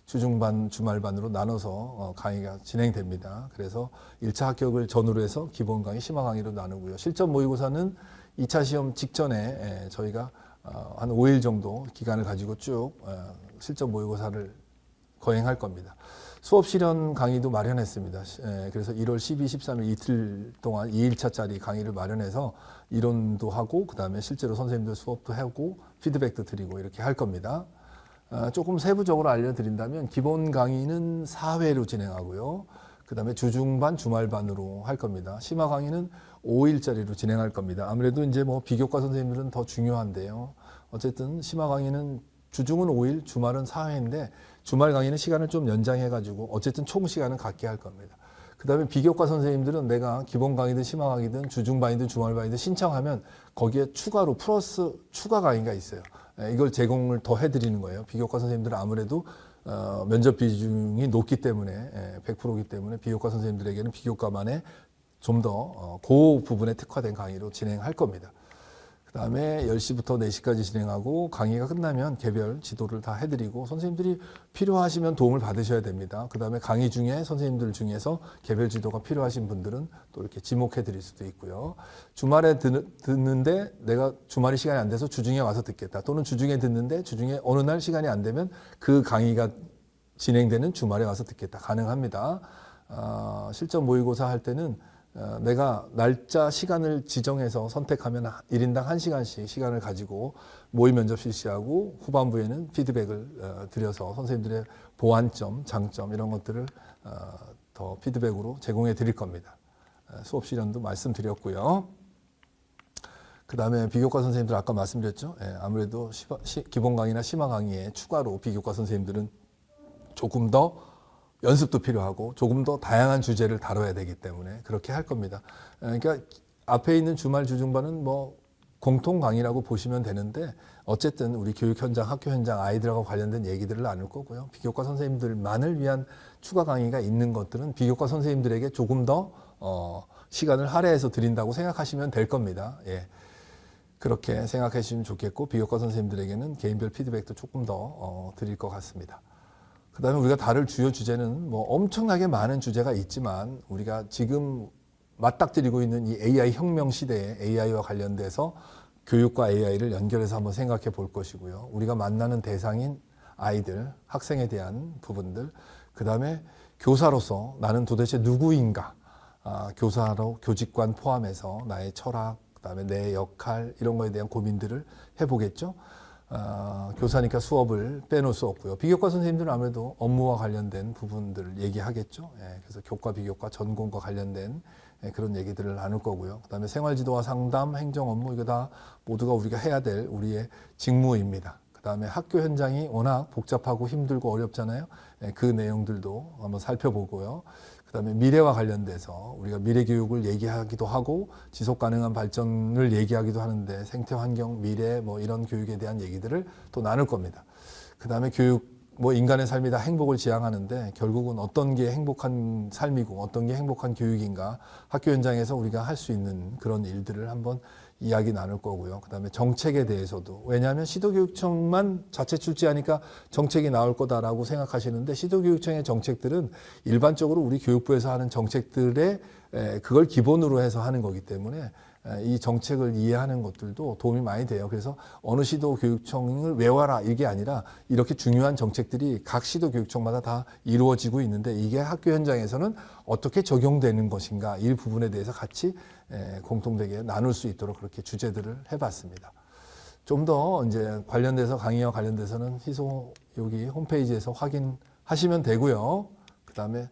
주중반, 주말반으로 나눠서 강의가 진행됩니다. 그래서 1차 합격을 전후로 해서 기본 강의, 심화 강의로 나누고요. 실전 모의고사는 2차 시험 직전에 저희가 한 5일 정도 기간을 가지고 쭉 실전 모의고사를 거행할 겁니다. 수업 실현 강의도 마련했습니다. 그래서 1월 12, 13일 이틀 동안 2일차짜리 강의를 마련해서 이론도 하고, 그 다음에 실제로 선생님들 수업도 하고 피드백도 드리고 이렇게 할 겁니다. 조금 세부적으로 알려드린다면, 기본 강의는 4회로 진행하고요. 그 다음에 주중반, 주말반으로 할 겁니다. 심화 강의는 5일짜리로 진행할 겁니다. 아무래도 이제 비교과 선생님들은 더 중요한데요. 어쨌든 심화 강의는 주중은 5일, 주말은 4회인데, 주말 강의는 시간을 좀 연장해가지고 어쨌든 총 시간은 같게 할 겁니다. 그 다음에 비교과 선생님들은 내가 기본 강의든 심화 강의든 주중반이든 주말반이든 신청하면 거기에 추가로 플러스 추가 강의가 있어요. 이걸 제공을 더 해드리는 거예요. 비교과 선생님들은 아무래도 면접 비중이 높기 때문에 100%이기 때문에 비교과 선생님들에게는 비교과만의 좀 더 그 부분에 특화된 강의로 진행할 겁니다. 그다음에 10시부터 4시까지 진행하고 강의가 끝나면 개별 지도를 다 해드리고 선생님들이 필요하시면 도움을 받으셔야 됩니다. 그다음에 강의 중에 선생님들 중에서 개별 지도가 필요하신 분들은 또 이렇게 지목해 드릴 수도 있고요. 주말에 듣는데 내가 주말이 시간이 안 돼서 주중에 와서 듣겠다. 또는 주중에 듣는데 주중에 어느 날 시간이 안 되면 그 강의가 진행되는 주말에 와서 듣겠다. 가능합니다. 실전 모의고사 할 때는 내가 날짜 시간을 지정해서 선택하면 1인당 1시간씩 시간을 가지고 모의 면접 실시하고 후반부에는 피드백을 드려서 선생님들의 보완점, 장점 이런 것들을 더 피드백으로 제공해 드릴 겁니다. 수업 시간도 말씀드렸고요. 그 다음에 비교과 선생님들 아까 말씀드렸죠. 아무래도 기본 강의나 심화 강의에 추가로 비교과 선생님들은 조금 더 연습도 필요하고 조금 더 다양한 주제를 다뤄야 되기 때문에 그렇게 할 겁니다. 그러니까 앞에 있는 주말 주중반은 뭐 공통 강의라고 보시면 되는데 어쨌든 우리 교육 현장, 학교 현장 아이들하고 관련된 얘기들을 나눌 거고요. 비교과 선생님들만을 위한 추가 강의가 있는 것들은 비교과 선생님들에게 조금 더 시간을 할애해서 드린다고 생각하시면 될 겁니다. 예. 그렇게 생각해 주시면 좋겠고 비교과 선생님들에게는 개인별 피드백도 조금 더 드릴 것 같습니다. 그 다음에 우리가 다룰 주요 주제는 뭐 엄청나게 많은 주제가 있지만 우리가 지금 맞닥뜨리고 있는 이 AI 혁명 시대에 AI와 관련돼서 교육과 AI를 연결해서 한번 생각해 볼 것이고요. 우리가 만나는 대상인 아이들, 학생에 대한 부분들, 그 다음에 교사로서 나는 도대체 누구인가, 교사로 교직관 포함해서 나의 철학, 그 다음에 내 역할 이런 거에 대한 고민들을 해보겠죠. 교사니까 수업을 빼놓을 수 없고요. 비교과 선생님들은 아무래도 업무와 관련된 부분들을 얘기하겠죠. 그래서 교과, 비교과, 전공과 관련된 그런 얘기들을 나눌 거고요. 그 다음에 생활지도와 상담, 행정 업무 이거 다 모두가 우리가 해야 될 우리의 직무입니다. 그 다음에 학교 현장이 워낙 복잡하고 힘들고 어렵잖아요. 그 내용들도 한번 살펴보고요. 그 다음에 미래와 관련돼서 우리가 미래 교육을 얘기하기도 하고 지속 가능한 발전을 얘기하기도 하는데 생태 환경, 미래 뭐 이런 교육에 대한 얘기들을 또 나눌 겁니다. 그 다음에 교육, 뭐 인간의 삶이 다 행복을 지향하는데 결국은 어떤 게 행복한 삶이고 어떤 게 행복한 교육인가 학교 현장에서 우리가 할 수 있는 그런 일들을 한번 이야기 나눌 거고요. 그 다음에 정책에 대해서도 왜냐하면 시도교육청만 자체 출제하니까 정책이 나올 거다라고 생각하시는데 시도교육청의 정책들은 일반적으로 우리 교육부에서 하는 정책들에 그걸 기본으로 해서 하는 거기 때문에 이 정책을 이해하는 것들도 도움이 많이 돼요. 그래서 어느 시도교육청을 외워라 이게 아니라 이렇게 중요한 정책들이 각 시도교육청마다 다 이루어지고 있는데 이게 학교 현장에서는 어떻게 적용되는 것인가 이 부분에 대해서 같이 공통되게 나눌 수 있도록 그렇게 주제들을 해봤습니다. 좀 더 이제 관련돼서 강의와 관련돼서는 희소 여기 홈페이지에서 확인하시면 되고요. 그 다음에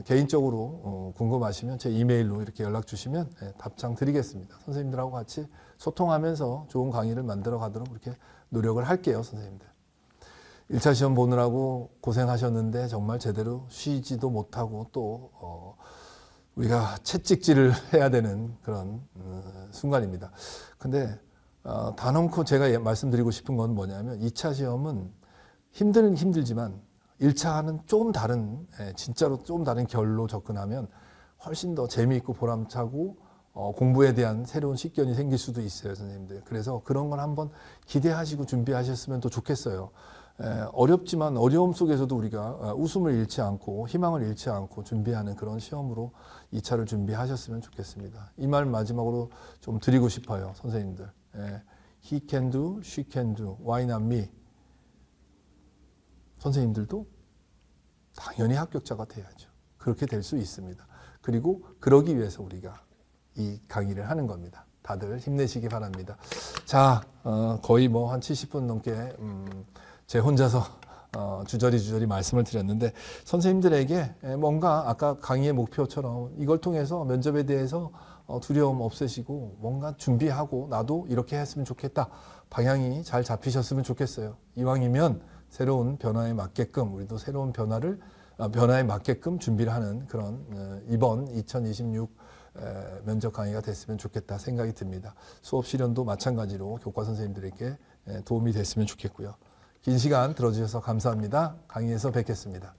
개인적으로 궁금하시면 제 이메일로 이렇게 연락 주시면 답장 드리겠습니다. 선생님들하고 같이 소통하면서 좋은 강의를 만들어 가도록 이렇게 노력을 할게요, 선생님들. 1차 시험 보느라고 고생하셨는데 정말 제대로 쉬지도 못하고 또 우리가 채찍질을 해야 되는 그런 순간입니다. 근데 단언코 제가 말씀드리고 싶은 건 뭐냐면 2차 시험은 힘들지만 1차는 좀 다른 진짜로 좀 다른 결로 접근하면 훨씬 더 재미있고 보람차고 공부에 대한 새로운 식견이 생길 수도 있어요, 선생님들. 그래서 그런 걸 한번 기대하시고 준비하셨으면 또 좋겠어요. 어렵지만 어려움 속에서도 우리가 웃음을 잃지 않고 희망을 잃지 않고 준비하는 그런 시험으로 2차를 준비하셨으면 좋겠습니다. 이 말 마지막으로 좀 드리고 싶어요, 선생님들. He can do, she can do, why not me? 선생님들도 당연히 합격자가 돼야죠. 그렇게 될 수 있습니다. 그리고 그러기 위해서 우리가 이 강의를 하는 겁니다. 다들 힘내시기 바랍니다. 자, 거의 뭐 한 70분 넘게 제 혼자서 주저리 말씀을 드렸는데 선생님들에게 뭔가 아까 강의의 목표처럼 이걸 통해서 면접에 대해서 두려움 없애시고 뭔가 준비하고 나도 이렇게 했으면 좋겠다. 방향이 잘 잡히셨으면 좋겠어요. 이왕이면 새로운 변화에 맞게끔 우리도 새로운 변화에 맞게끔 준비를 하는 그런 이번 2026 면접 강의가 됐으면 좋겠다 생각이 듭니다. 수업 실현도 마찬가지로 교과 선생님들에게 도움이 됐으면 좋겠고요. 긴 시간 들어주셔서 감사합니다. 강의에서 뵙겠습니다.